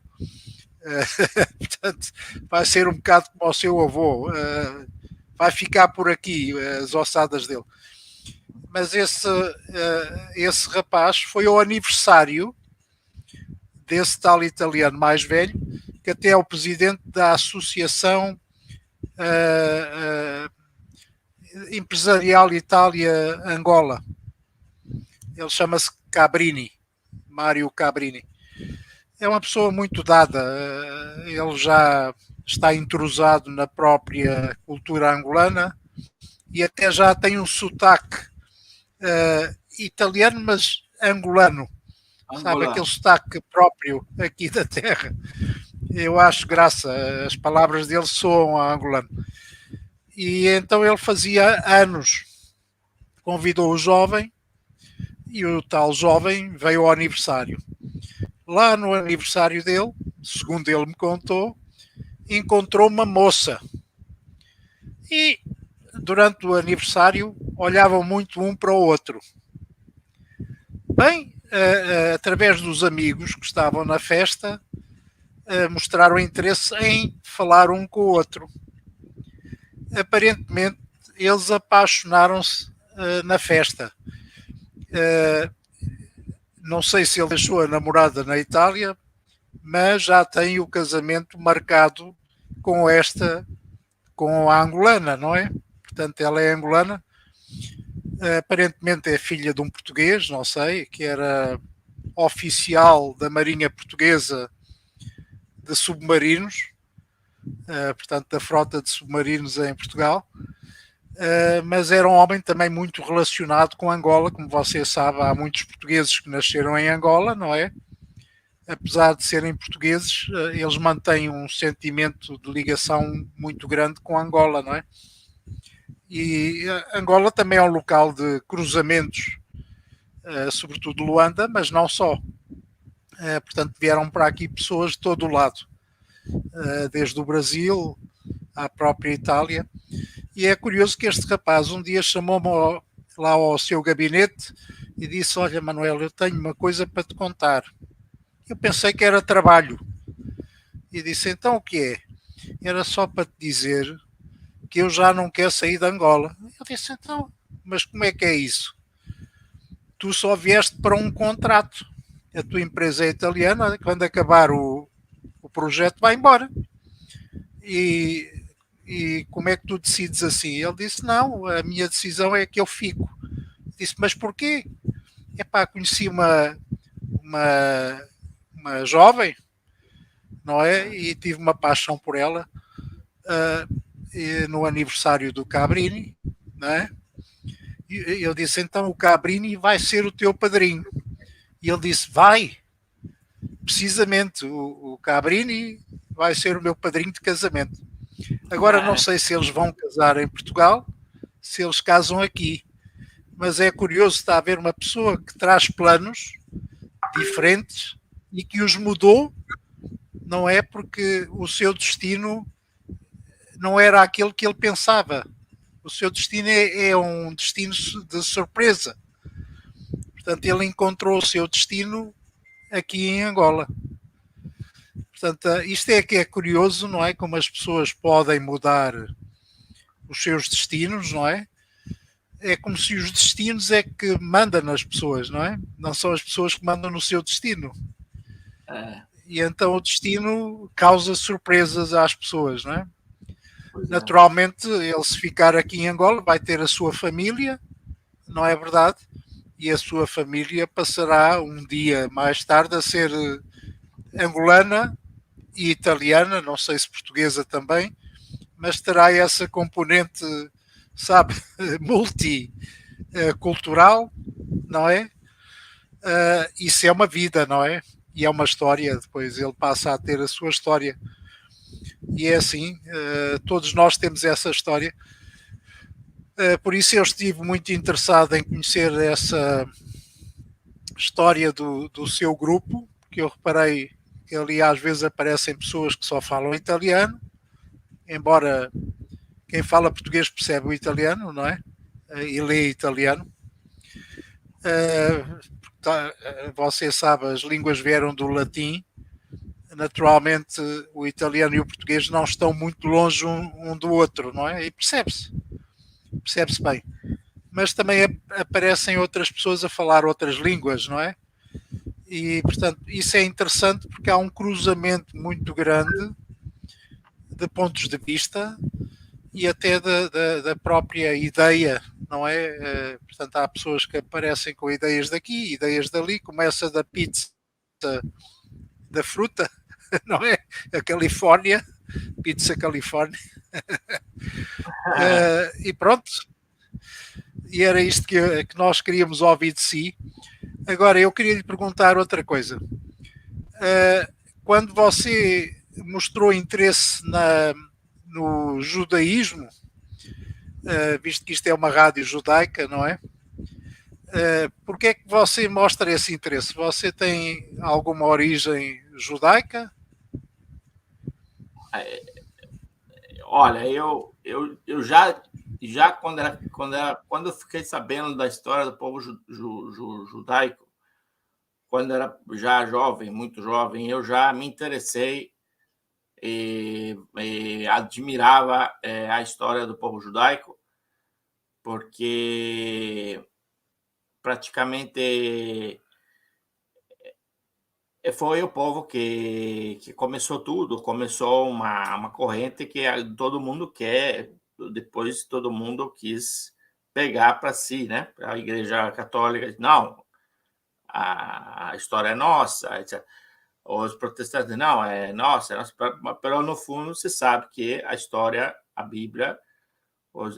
Portanto, vai ser um bocado como o seu avô. Vai ficar por aqui as ossadas dele. Mas esse rapaz foi ao aniversário desse tal italiano mais velho, que até é o presidente da Associação Empresarial Itália-Angola. Ele chama-se Cabrini, Mário Cabrini. É uma pessoa muito dada, ele já está entrosado na própria cultura angolana e até já tem um sotaque italiano, mas angolano. Sabe, aquele sotaque próprio aqui da terra. Eu acho graça, as palavras dele soam a angolano. E então ele fazia anos, convidou o jovem e o tal jovem veio ao aniversário. Lá no aniversário dele, segundo ele me contou, encontrou uma moça. E durante o aniversário olhavam muito um para o outro. Bem, através dos amigos que estavam na festa, mostraram interesse em falar um com o outro. Aparentemente, eles apaixonaram-se na festa. Não sei se ele deixou a namorada na Itália, mas já tem o casamento marcado com a angolana, não é? Portanto, ela é angolana. Aparentemente é filha de um português, não sei, que era oficial da Marinha Portuguesa de submarinos, portanto da frota de submarinos em Portugal, mas era um homem também muito relacionado com Angola. Como você sabe, há muitos portugueses que nasceram em Angola, não é? Apesar de serem portugueses, eles mantêm um sentimento de ligação muito grande com Angola, não é? E Angola também é um local de cruzamentos, sobretudo Luanda, mas não só. Portanto, vieram para aqui pessoas de todo o lado, desde o Brasil à própria Itália. E é curioso que este rapaz um dia chamou-me lá ao seu gabinete e disse: olha, Manuel, eu tenho uma coisa para te contar. Eu pensei que era trabalho. E disse: então o que é? Era só para te dizer que eu já não quero sair de Angola. Eu disse: então, mas como é que é isso? Tu só vieste para um contrato. A tua empresa é italiana, quando acabar o projeto vai embora. E como é que tu decides assim? Ele disse: não, a minha decisão é que eu fico. Disse: mas porquê? Epá, conheci uma jovem, não é? E tive uma paixão por ela. No aniversário do Cabrini, não é? E eu disse: então o Cabrini vai ser o teu padrinho. E ele disse: vai, precisamente, o Cabrini vai ser o meu padrinho de casamento. Agora não sei se eles vão casar em Portugal, se eles casam aqui, mas é curioso, está a haver uma pessoa que traz planos diferentes e que os mudou, não é? Porque o seu destino não era aquele que ele pensava. O seu destino é um destino de surpresa. Portanto, ele encontrou o seu destino aqui em Angola. Portanto, isto é que é curioso, não é? Como as pessoas podem mudar os seus destinos, não é? É como se os destinos é que mandam nas pessoas, não é? Não são as pessoas que mandam no seu destino. E então o destino causa surpresas às pessoas, não é? Naturalmente, ele, se ficar aqui em Angola, vai ter a sua família, não é verdade? E a sua família passará um dia mais tarde a ser angolana e italiana, não sei se portuguesa também, mas terá essa componente, sabe, multicultural, não é? Isso é uma vida, não é? E é uma história, depois ele passa a ter a sua história. E é assim, todos nós temos essa história. Por isso eu estive muito interessado em conhecer essa história do seu grupo, porque eu reparei que ali às vezes aparecem pessoas que só falam italiano, embora quem fala português percebe o italiano, não é? E lê italiano. Você sabe, as línguas vieram do latim. Naturalmente, o italiano e o português não estão muito longe um do outro, não é? E percebe-se bem. Mas também aparecem outras pessoas a falar outras línguas, não é? E, portanto, isso é interessante porque há um cruzamento muito grande de pontos de vista e até da própria ideia, não é? Portanto, há pessoas que aparecem com ideias daqui, ideias dali, começa da pizza, da fruta, não é? A Califórnia, pizza Califórnia. E pronto. E era isto que nós queríamos ouvir de si. Agora, eu queria lhe perguntar outra coisa. Quando você mostrou interesse no judaísmo, visto que isto é uma rádio judaica, não é? Por que é que você mostra esse interesse? Você tem alguma origem judaica? Olha, eu já quando eu fiquei sabendo da história do povo judaico, quando era já jovem, muito jovem, eu já me interessei e admirava a história do povo judaico, porque praticamente foi o povo que começou tudo, começou uma corrente que todo mundo quer, depois todo mundo quis pegar para si, né? A Igreja Católica, não, a história é nossa, etc. Os protestantes, não, é nossa, mas no fundo você sabe que a história, a Bíblia,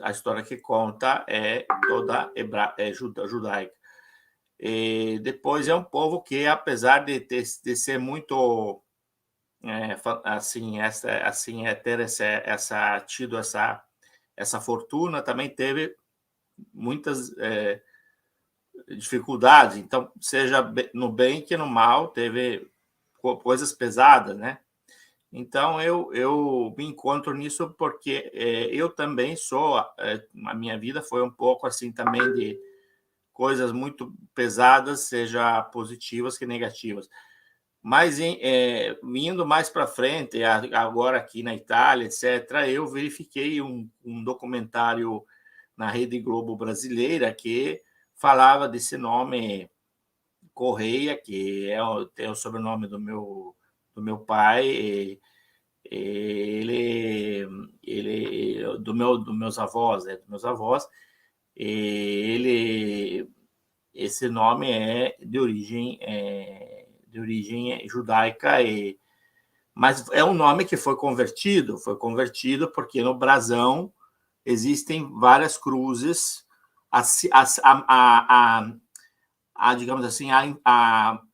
a história que conta é toda judaica. E depois é um povo que, apesar de ser muito tido essa fortuna, também teve muitas dificuldades. Então, seja no bem que no mal, teve coisas pesadas, né? Então, eu me encontro nisso porque eu também sou... a minha vida foi um pouco assim também de coisas muito pesadas, seja positivas que negativas. Mas indo mais para frente, agora aqui na Itália, etc., eu verifiquei um documentário na Rede Globo brasileira que falava desse nome Correia, que tem o sobrenome do meu pai, ele dos meus avós, né? Dos meus avós. Esse nome é de origem judaica, mas é um nome que foi convertido porque no brasão existem várias cruzes, digamos assim, a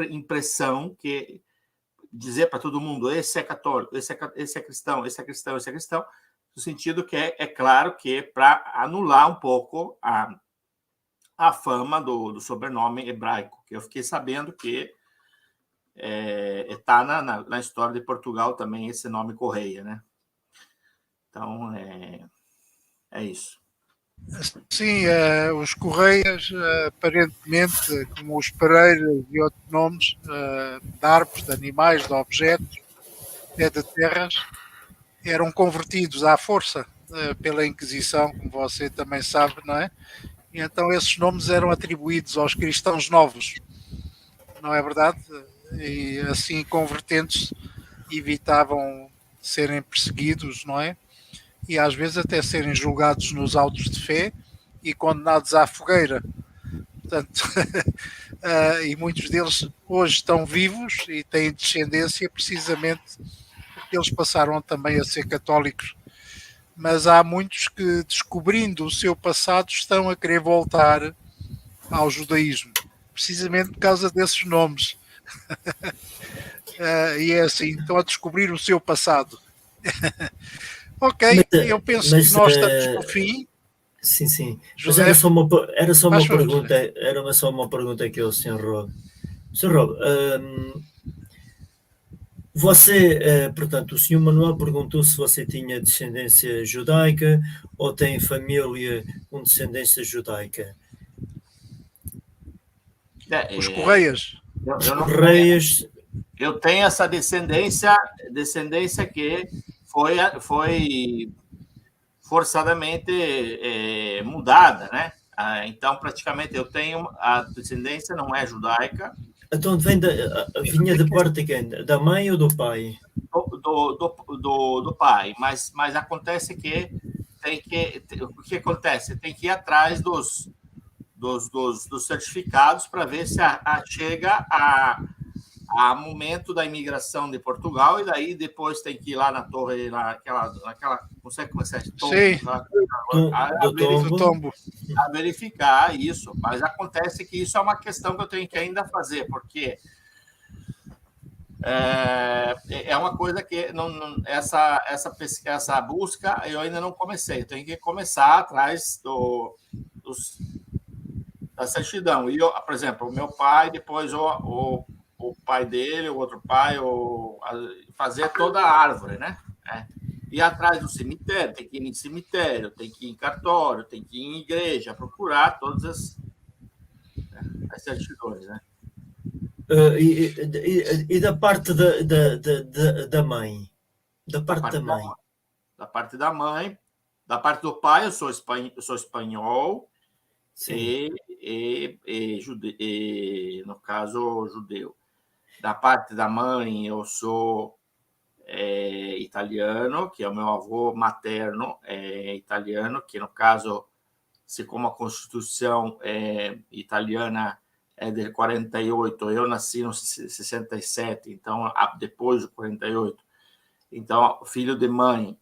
impressão que dizer para todo mundo, esse é católico, esse é cristão, esse é cristão, esse é cristão, no sentido que é claro que para anular um pouco a fama do sobrenome hebraico, que eu fiquei sabendo que está na história de Portugal também esse nome Correia, né? Então, é isso. Sim, os Correias, aparentemente, como os Pereiras e outros nomes, de árvores, de animais, de objetos, de terras, eram convertidos à força pela Inquisição, como você também sabe, não é? E então esses nomes eram atribuídos aos cristãos novos, não é verdade? E assim, convertendo-se, evitavam serem perseguidos, não é? E às vezes até serem julgados nos autos de fé e condenados à fogueira. Portanto, e muitos deles hoje estão vivos e têm descendência precisamente porque eles passaram também a ser católicos. Mas há muitos que, descobrindo o seu passado, estão a querer voltar ao judaísmo, precisamente por causa desses nomes. E é assim, estão a descobrir o seu passado. Ok, eu penso que nós estamos no fim. Sim. José, mas era só uma pergunta, era só uma pergunta aqui ao Sr. Rob. Sr. Rob, Você, portanto, o senhor Manuel perguntou se você tinha descendência judaica ou tem família com descendência judaica. Os Correias. Eu tenho essa descendência que foi forçadamente mudada, né? Então, praticamente, eu tenho a descendência não é judaica. Então, vinha de parte de quem? Da mãe ou do pai? Do pai, mas acontece que o que acontece? Tem que ir atrás dos certificados para ver se chega a momento da imigração de Portugal, e daí depois tem que ir lá na torre, naquela não sei como é que do tombo. A verificar isso, mas acontece que isso é uma questão que eu tenho que ainda fazer, porque é uma coisa que essa busca eu ainda não comecei. Eu tenho que começar atrás da certidão. E eu, por exemplo, o meu pai, depois o pai dele, o outro pai, fazer toda a árvore, né? Ir atrás do cemitério, tem que ir em cemitério, tem que ir em cartório, tem que ir em igreja, procurar todas as certidões, né? E da parte da mãe? Da parte da mãe? Da parte da mãe. Da parte do pai, eu sou espanhol. Sim. No caso, judeu. Da parte da mãe, eu sou italiano, que é o meu avô materno italiano, que no caso, se como a Constituição italiana é de 48, eu nasci em 67, então depois de 48. Então, filho de mãe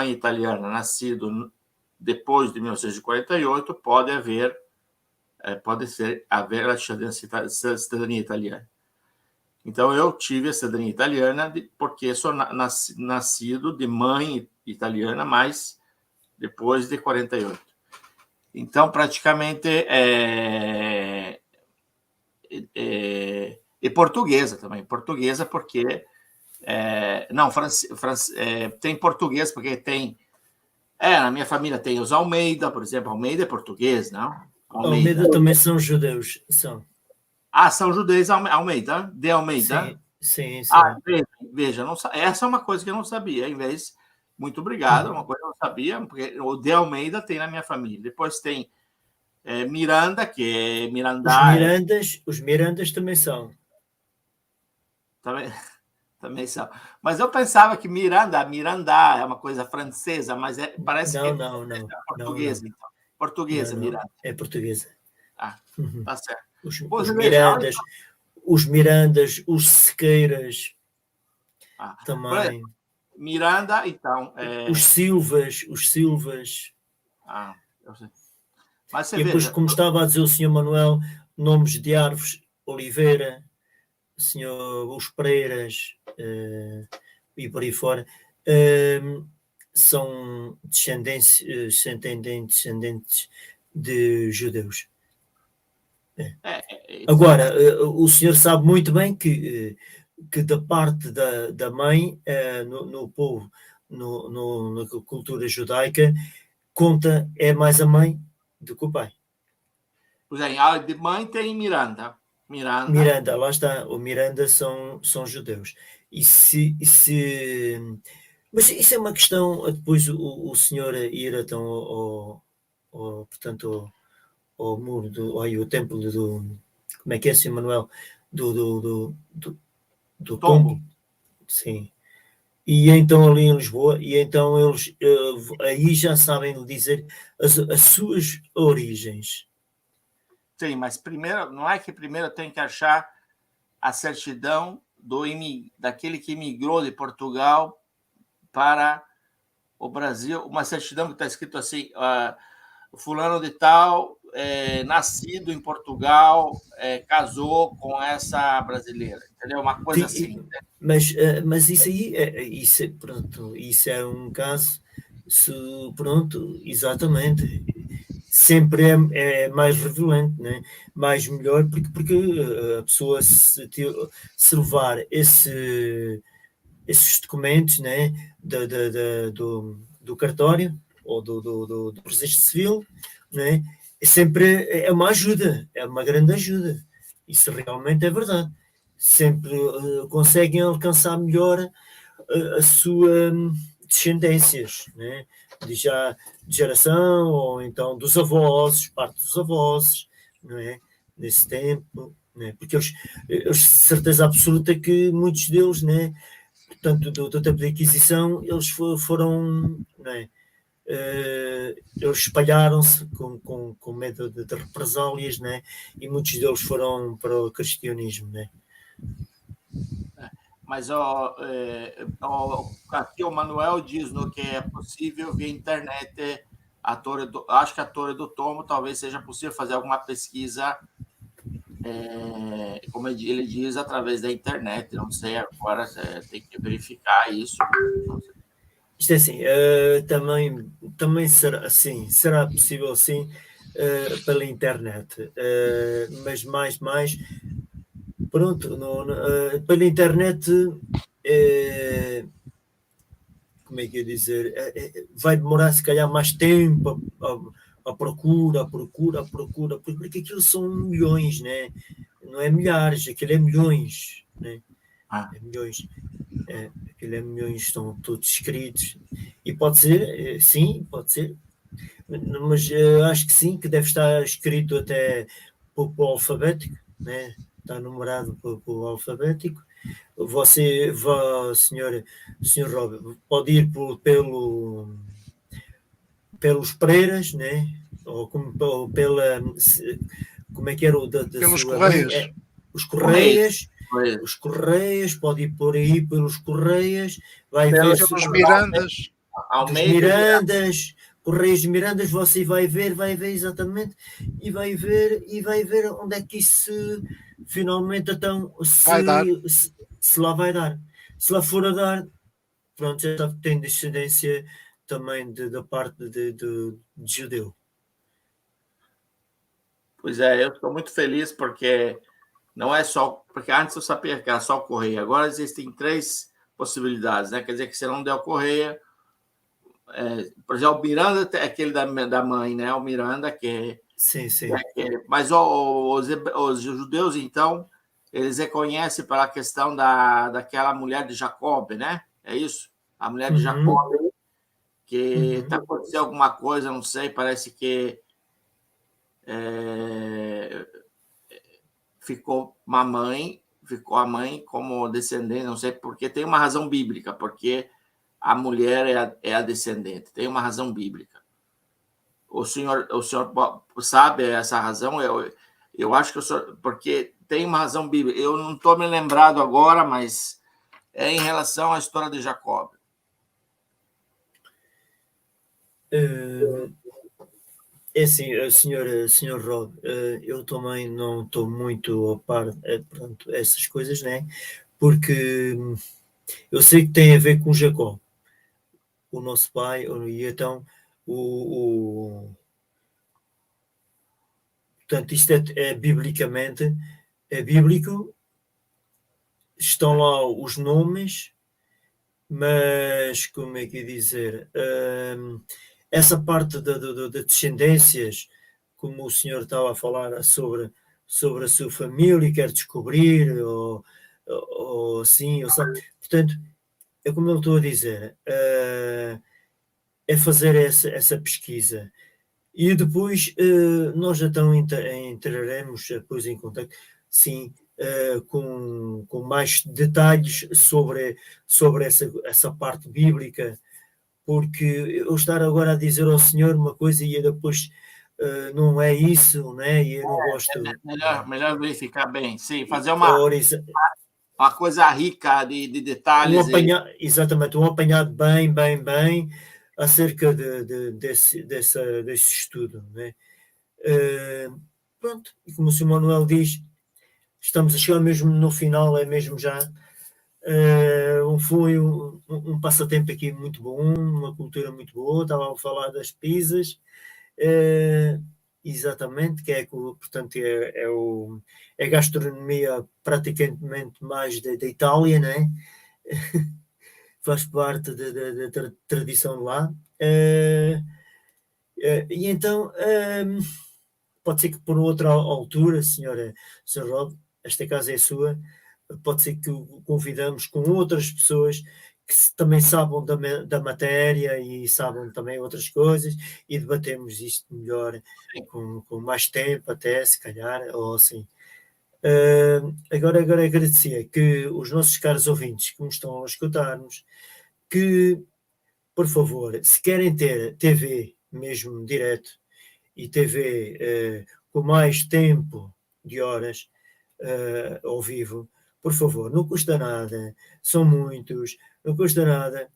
italiana, nascido depois de 1948, pode haver a cidadania italiana. Então, eu tive a cidadania italiana porque sou nascido de mãe italiana, mas depois de 48. Então, praticamente, e portuguesa também. Portuguesa porque... tem português porque tem... na minha família tem os Almeida, por exemplo. Almeida é português, não? Almeida também são judeus, são. São judeus Almeida, de Almeida. Sim. Veja, essa é uma coisa que eu não sabia. Em vez, muito obrigado, uma coisa que eu não sabia, porque o de Almeida tem na minha família. Depois tem Miranda, que é Miranda. Os Mirandas também são. Também são. Mas eu pensava que Miranda é uma coisa francesa, mas parece que é portuguesa. Então. Portuguesa, não. Miranda. É portuguesa. Tá certo. Os Mirandas, os Sequeiras também. Miranda, então... Os Silvas. eu sei. Mas e depois, como estava a dizer o Sr. Manuel, nomes de árvores, Oliveira, os Pereiras e por aí fora, são descendentes de judeus. Agora, o senhor sabe muito bem que da parte da mãe, no povo, na cultura judaica, conta mais a mãe do que o pai. De mãe tem Miranda, lá está. O Miranda são judeus. Mas isso é uma questão, depois o senhor ir então portanto, ao muro, ao templo do... Como é que é, Sr. Manuel? Do tombo. Sim. E então ali em Lisboa, e então eles aí já sabem dizer as suas origens. Sim, mas primeiro, não é que primeiro tem que achar a certidão daquele que imigrou de Portugal para o Brasil, uma certidão que está escrito assim, fulano de tal, nascido em Portugal, casou com essa brasileira, entendeu? Uma coisa assim. Né? Mas isso aí, isso é um caso, pronto, exatamente. Sempre é mais relevante, né? Mais melhor, porque a pessoa se levar esse esses documentos, né, do cartório ou do registro civil, né, sempre uma ajuda, é uma grande ajuda. Isso realmente é verdade. Sempre conseguem alcançar melhor a sua descendências, né? De geração, ou então dos avós, parte dos avós, não é? Nesse tempo, né? Porque eles, certeza absoluta que muitos deles, né? Portanto, do tempo da Inquisição, eles foram, não é? Eles espalharam-se com medo de represálias, né? E muitos deles foram para o cristianismo, né? Mas aqui o Manuel diz que é possível via internet acho que a Torre do Tombo talvez seja possível fazer alguma pesquisa, como ele diz, através da internet. Não sei agora, tem que verificar isso. Isto é assim, também será, sim, será possível sim pela internet, mas mais pronto, pela internet, como é que eu dizer, vai demorar se calhar mais tempo a procura, porque aquilo são milhões, né? Não é milhares, aquilo é milhões, né? É milhões. Aquilo é milhões, estão todos escritos. E pode ser, sim, pode ser, mas acho que sim, que deve estar escrito até por alfabético, né? Está numerado por alfabético. Você, senhor Rob, pode ir pelos Pereiras, né? Ou como é que era o da pelos sua Correios. mãe? Os Correias. Os Correias, pode ir por aí pelos Correias, vai ver pelos Mirandas. dos Mirandas, Correios de Mirandas, você vai ver exatamente e vai ver onde é que isso finalmente então se lá vai dar. Se lá for a dar, pronto, já sabe que tem descendência também da parte de judeu. Pois é, eu estou muito feliz porque não é só... Porque antes eu sabia que era só o Correia. Agora existem 3 possibilidades, né? Quer dizer que se não der o Correia... por exemplo, o Miranda é aquele da mãe, né? O Miranda, que... Sim. Mas os judeus, então, eles reconhecem pela questão daquela mulher de Jacob, né? É isso? A mulher de Jacob, que está acontecendo alguma coisa, não sei, parece que ficou a mãe como descendente, não sei, porque tem uma razão bíblica, porque a mulher é a descendente, tem uma razão bíblica. O senhor sabe essa razão? Eu acho que o senhor, porque tem uma razão bíblica. Eu não estou me lembrado agora, mas é em relação à história de Jacob. É assim, senhor Rob, eu também não estou muito a par, pronto, essas coisas, né? Porque eu sei que tem a ver com Jacó, o nosso pai, e então portanto, isto é biblicamente, é bíblico, estão lá os nomes, mas como é que ia dizer? Essa parte de descendências, como o senhor estava a falar sobre a sua família, quer descobrir, ou assim, ou sabe. Portanto, é como eu estou a dizer, é fazer essa pesquisa. E depois nós então entraremos depois em contato, sim, com mais detalhes sobre essa parte bíblica, porque eu estar agora a dizer ao senhor uma coisa e depois não é isso, né? E eu não gosto. Melhor verificar bem, sim, fazer uma coisa rica de detalhes. Exatamente, um apanhado bem acerca desse estudo, né? Pronto, e como o Sr. Manuel diz, estamos a chegar mesmo no final, é mesmo já. Foi um passatempo aqui muito bom, uma cultura muito boa. Estava a falar das pizzas, exatamente, que portanto é a gastronomia praticamente mais da Itália, né? faz parte da tradição de lá. E então, pode ser que por outra altura, senhora Sr. Rob, esta casa é sua, pode ser que o convidamos com outras pessoas que também sabem da matéria e sabem também outras coisas e debatemos isto melhor com mais tempo até, se calhar, ou assim. Agora agradecia que os nossos caros ouvintes que me estão a escutar-nos, que, por favor, se querem ter TV mesmo direto e TV com mais tempo de horas ao vivo, por favor, não custa nada, são muitos, não custa nada.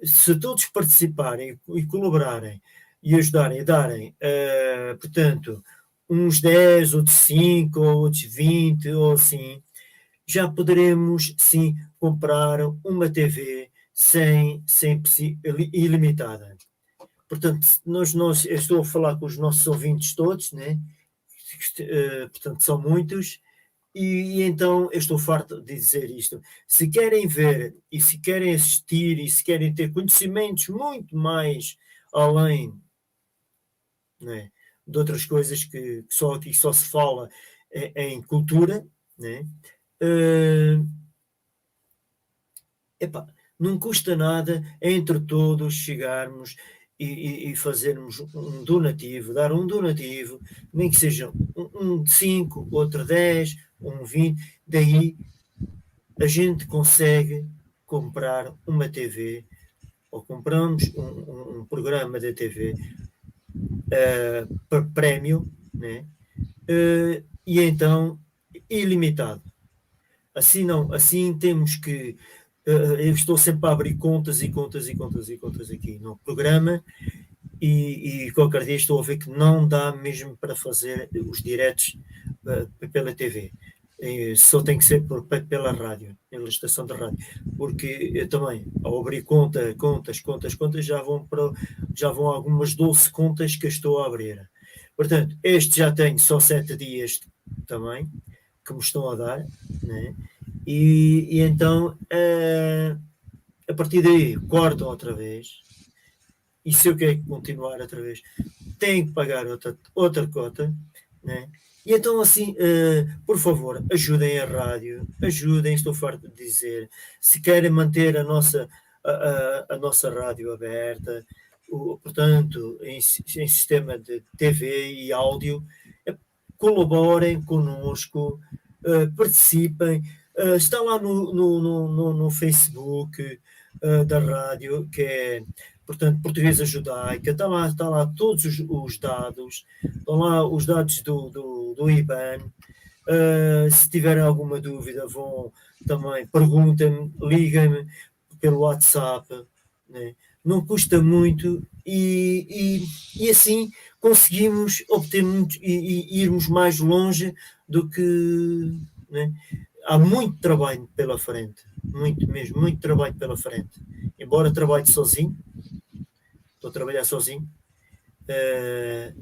Se todos participarem e colaborarem e ajudarem a darem, portanto, uns 10, outros 5, outros 20, ou assim, já poderemos, sim, comprar uma TV ilimitada. Portanto, eu estou a falar com os nossos ouvintes todos, né? Portanto, são muitos, e então eu estou farto de dizer isto. Se querem ver, e se querem assistir, e se querem ter conhecimentos muito mais além, né, de outras coisas que só aqui só se fala em cultura, né? Não custa nada entre todos chegarmos e fazermos um donativo, dar um donativo, nem que seja um de 5, outro 10, um 20, daí a gente consegue comprar uma TV, ou compramos um programa de TV para prémio, né? E então ilimitado. Assim temos que eu estou sempre a abrir contas aqui no programa e qualquer dia estou a ver que não dá mesmo para fazer os diretos pela TV. Só tem que ser pela rádio, pela estação de rádio, porque eu também, ao abrir contas, já vão algumas 12 contas que eu estou a abrir. Portanto, este já tem só 7 dias também, que me estão a dar, né? E então, a partir daí, cortam outra vez, e se eu quero continuar outra vez, tenho que pagar outra cota, né? E então, assim, por favor, ajudem a rádio, estou farto de dizer, se querem manter a nossa rádio aberta, portanto, em sistema de TV e áudio, colaborem connosco, participem, está lá no Facebook da rádio, que é, portanto, Portuguesa Judaica, está lá todos os dados, estão lá os dados do IBAN. Se tiverem alguma dúvida, vão também, perguntem-me, liguem-me pelo WhatsApp, né? Não custa muito e assim conseguimos obter muito e irmos mais longe do que, né? Há muito trabalho pela frente, muito trabalho pela frente. Embora trabalhe sozinho, estou a trabalhar sozinho,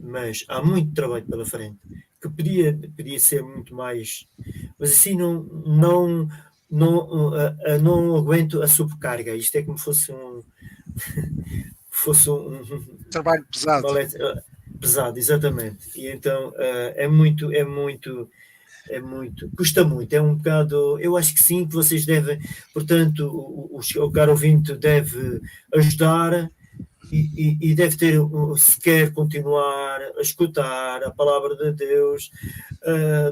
mas há muito trabalho pela frente, que podia ser muito mais, mas assim não aguento a sobrecarga. Isto é como fosse um trabalho pesado. Pesado, exatamente. E então é muito, custa muito, é um bocado, eu acho que sim, que vocês devem, portanto, o caro ouvinte deve ajudar e deve ter, se quer continuar a escutar a palavra de Deus,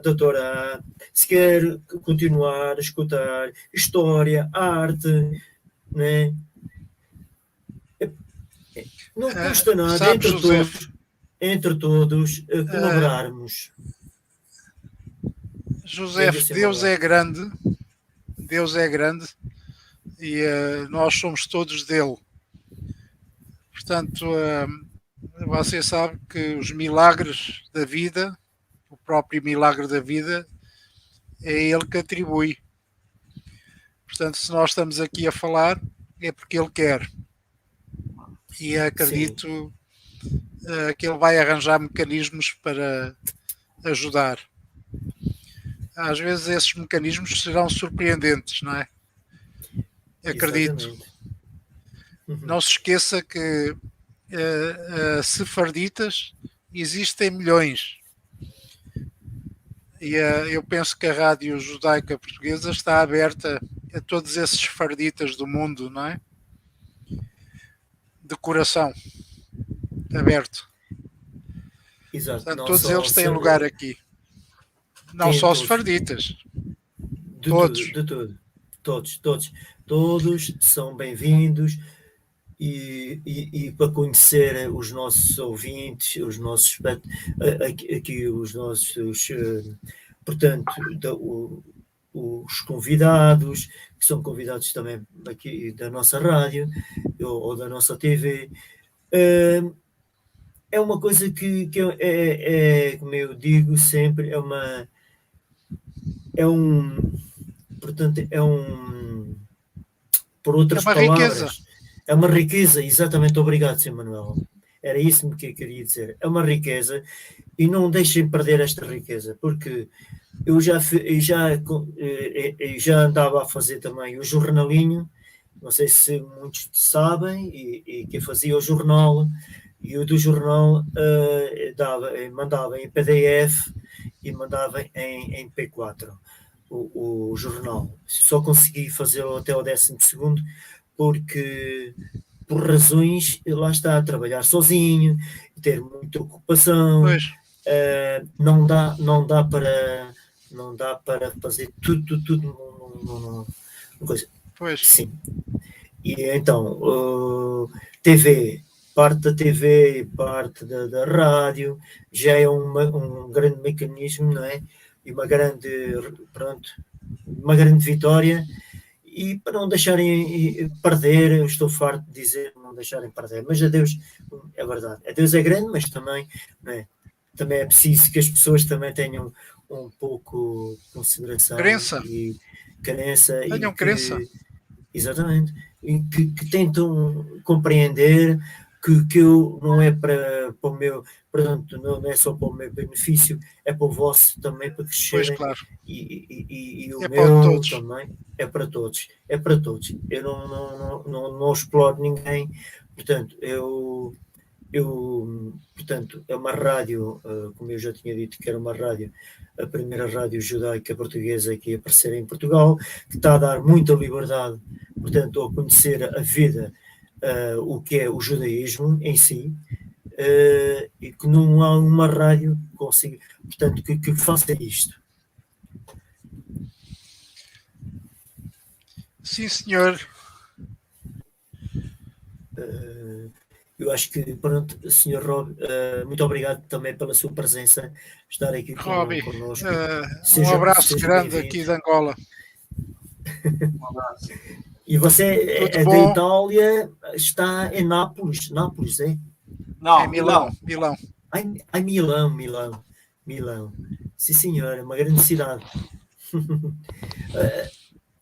da Torá, se quer continuar a escutar história, arte, né? Não custa nada, entre todos colaborarmos. José, Deus é grande e nós somos todos dele. Portanto, você sabe que os milagres da vida, o próprio milagre da vida, é ele que atribui. Portanto, se nós estamos aqui a falar, é porque ele quer. E acredito que ele vai arranjar mecanismos para ajudar. Às vezes esses mecanismos serão surpreendentes, não é? Acredito. Exatamente. Não se esqueça que sefarditas existem milhões. E eu penso que a Rádio Judaica Portuguesa está aberta a todos esses sefarditas do mundo, não é? De coração aberto. Exato. Portanto, Não todos só eles têm ser- lugar aqui. Não Tem só todos. sefarditas. De Todos. tudo, de tudo. Todos são bem-vindos e para conhecer os nossos ouvintes, os nossos aqui os nossos portanto os convidados que são convidados também aqui da nossa rádio ou da nossa TV, é uma coisa que como eu digo sempre, por outras É uma palavras, riqueza. é uma riqueza, exatamente, obrigado, Sr. Manuel. Era isso que eu queria dizer. É uma riqueza e não deixem perder esta riqueza, porque eu já andava a fazer também o jornalinho, não sei se muitos sabem, e que eu fazia o jornal, e o do jornal mandava em PDF e mandava em P4 o jornal. Só consegui fazê-lo até o 12º porque por razões, lá está, trabalhar sozinho, ter muita ocupação, Pois. não dá para fazer tudo numa coisa. Pois. Sim. E então, parte da TV e parte da rádio já é um grande mecanismo, não é? E uma grande vitória. E para não deixarem perder, eu estou farto de dizer, não deixarem perder. Mas a Deus, é verdade, a Deus é grande, mas também, não é? Também é preciso que as pessoas também tenham um pouco de consideração e crença. Tenham crença. Exatamente. E que tentam compreender que eu não é para o meu, portanto, não é só para o meu benefício, é para o vosso também, para crescerem. Pois, claro. E o É meu também é para todos. É para todos. Eu não exploro ninguém. Portanto, portanto, é uma rádio, como eu já tinha dito, que era uma rádio, a primeira rádio judaica portuguesa que ia aparecer em Portugal, que está a dar muita liberdade, portanto, a conhecer a vida, o que é o judaísmo em si, e que não há uma rádio que consiga, portanto, que faça isto. Sim, senhor. Eu acho que, pronto, Sr. Rob, muito obrigado também pela sua presença, estar aqui connosco. Um abraço grande aqui de Angola. Um abraço. E você é da Itália, está em Nápoles, é? Não, é Milão. Ai, Milão. Sim, senhora, uma grande cidade.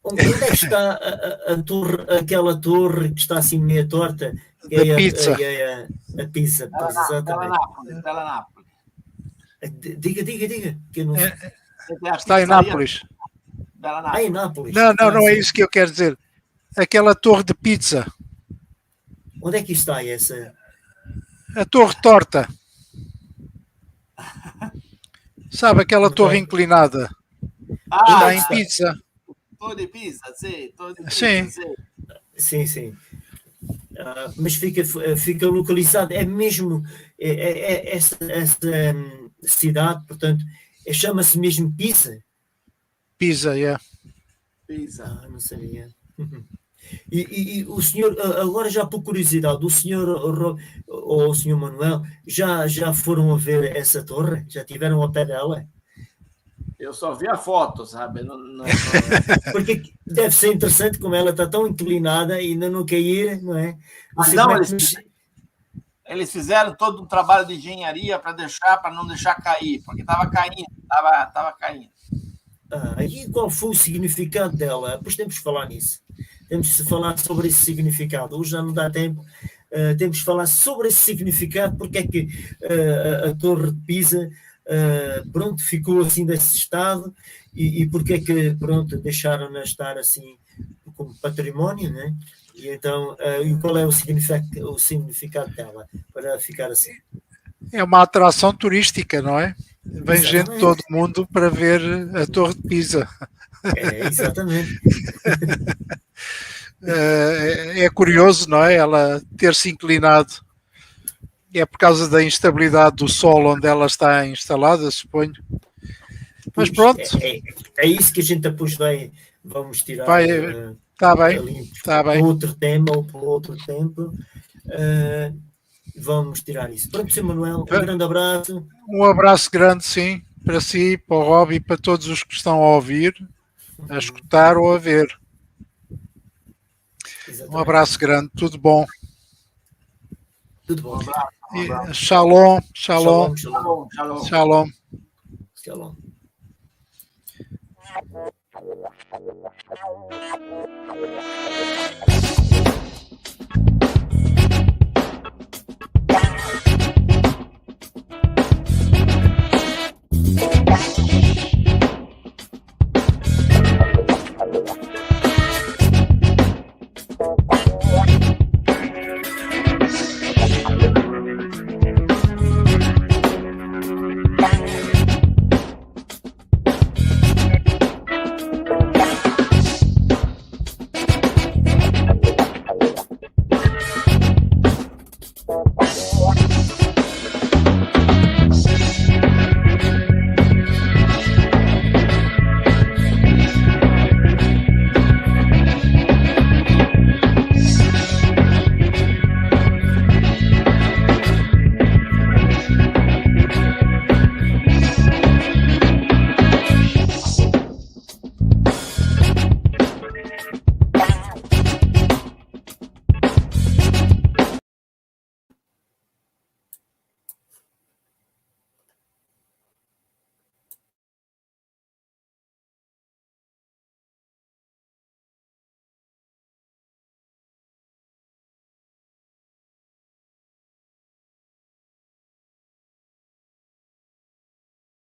Onde é que está a torre, aquela torre que está assim meia torta? Da pizza. A pizza, pois, exatamente. Bela Nápoles. Diga. Que eu não... Está em Nápoles. Em Nápoles. Não é isso que eu quero dizer. Aquela torre de pizza. Onde é que está essa? A torre torta. Sabe, aquela torre inclinada. Está em Pisa. Torre de Pisa, sim. Sim. Mas fica localizado, é mesmo essa cidade, portanto, chama-se mesmo Pisa? Pisa, Pisa. Não sabia. E o senhor, agora já por curiosidade, o senhor ou o senhor Manuel já foram a ver essa torre? Já tiveram a pé dela? Eu só vi a foto, sabe? Não... Porque deve ser interessante como ela está tão inclinada e ainda não cair, não é? Eles fizeram todo um trabalho de engenharia para não deixar cair, porque estava caindo. E qual foi o significado dela? Depois temos que falar nisso. Temos de falar sobre esse significado. Hoje já não dá tempo. Temos de falar sobre esse significado, porque é que a Torre de Pisa ficou assim desse estado e porque é que deixaram-na estar assim como património, né? E então, e qual é o significado dela para ficar assim? É uma atração turística, não é? Vem gente de Exatamente. todo o mundo para ver a Torre de Pisa. Exatamente. É curioso, não é? Ela ter se inclinado. É por causa da instabilidade do solo onde ela está instalada, suponho. Mas pronto. É isso que a gente depois vamos tirar. Está bem. Ali, Tá bem. outro tema ou por outro tempo. Vamos tirar isso. Pronto, Sr. Manuel, um grande abraço. Um abraço grande, sim, para si, para o Rob e para todos os que estão a ouvir, a escutar ou a ver. Exatamente. Um abraço grande, tudo bom. Tudo bom. Um abraço. Shalom, Shalom, shalom, shalom. shalom. Shalom. Shalom.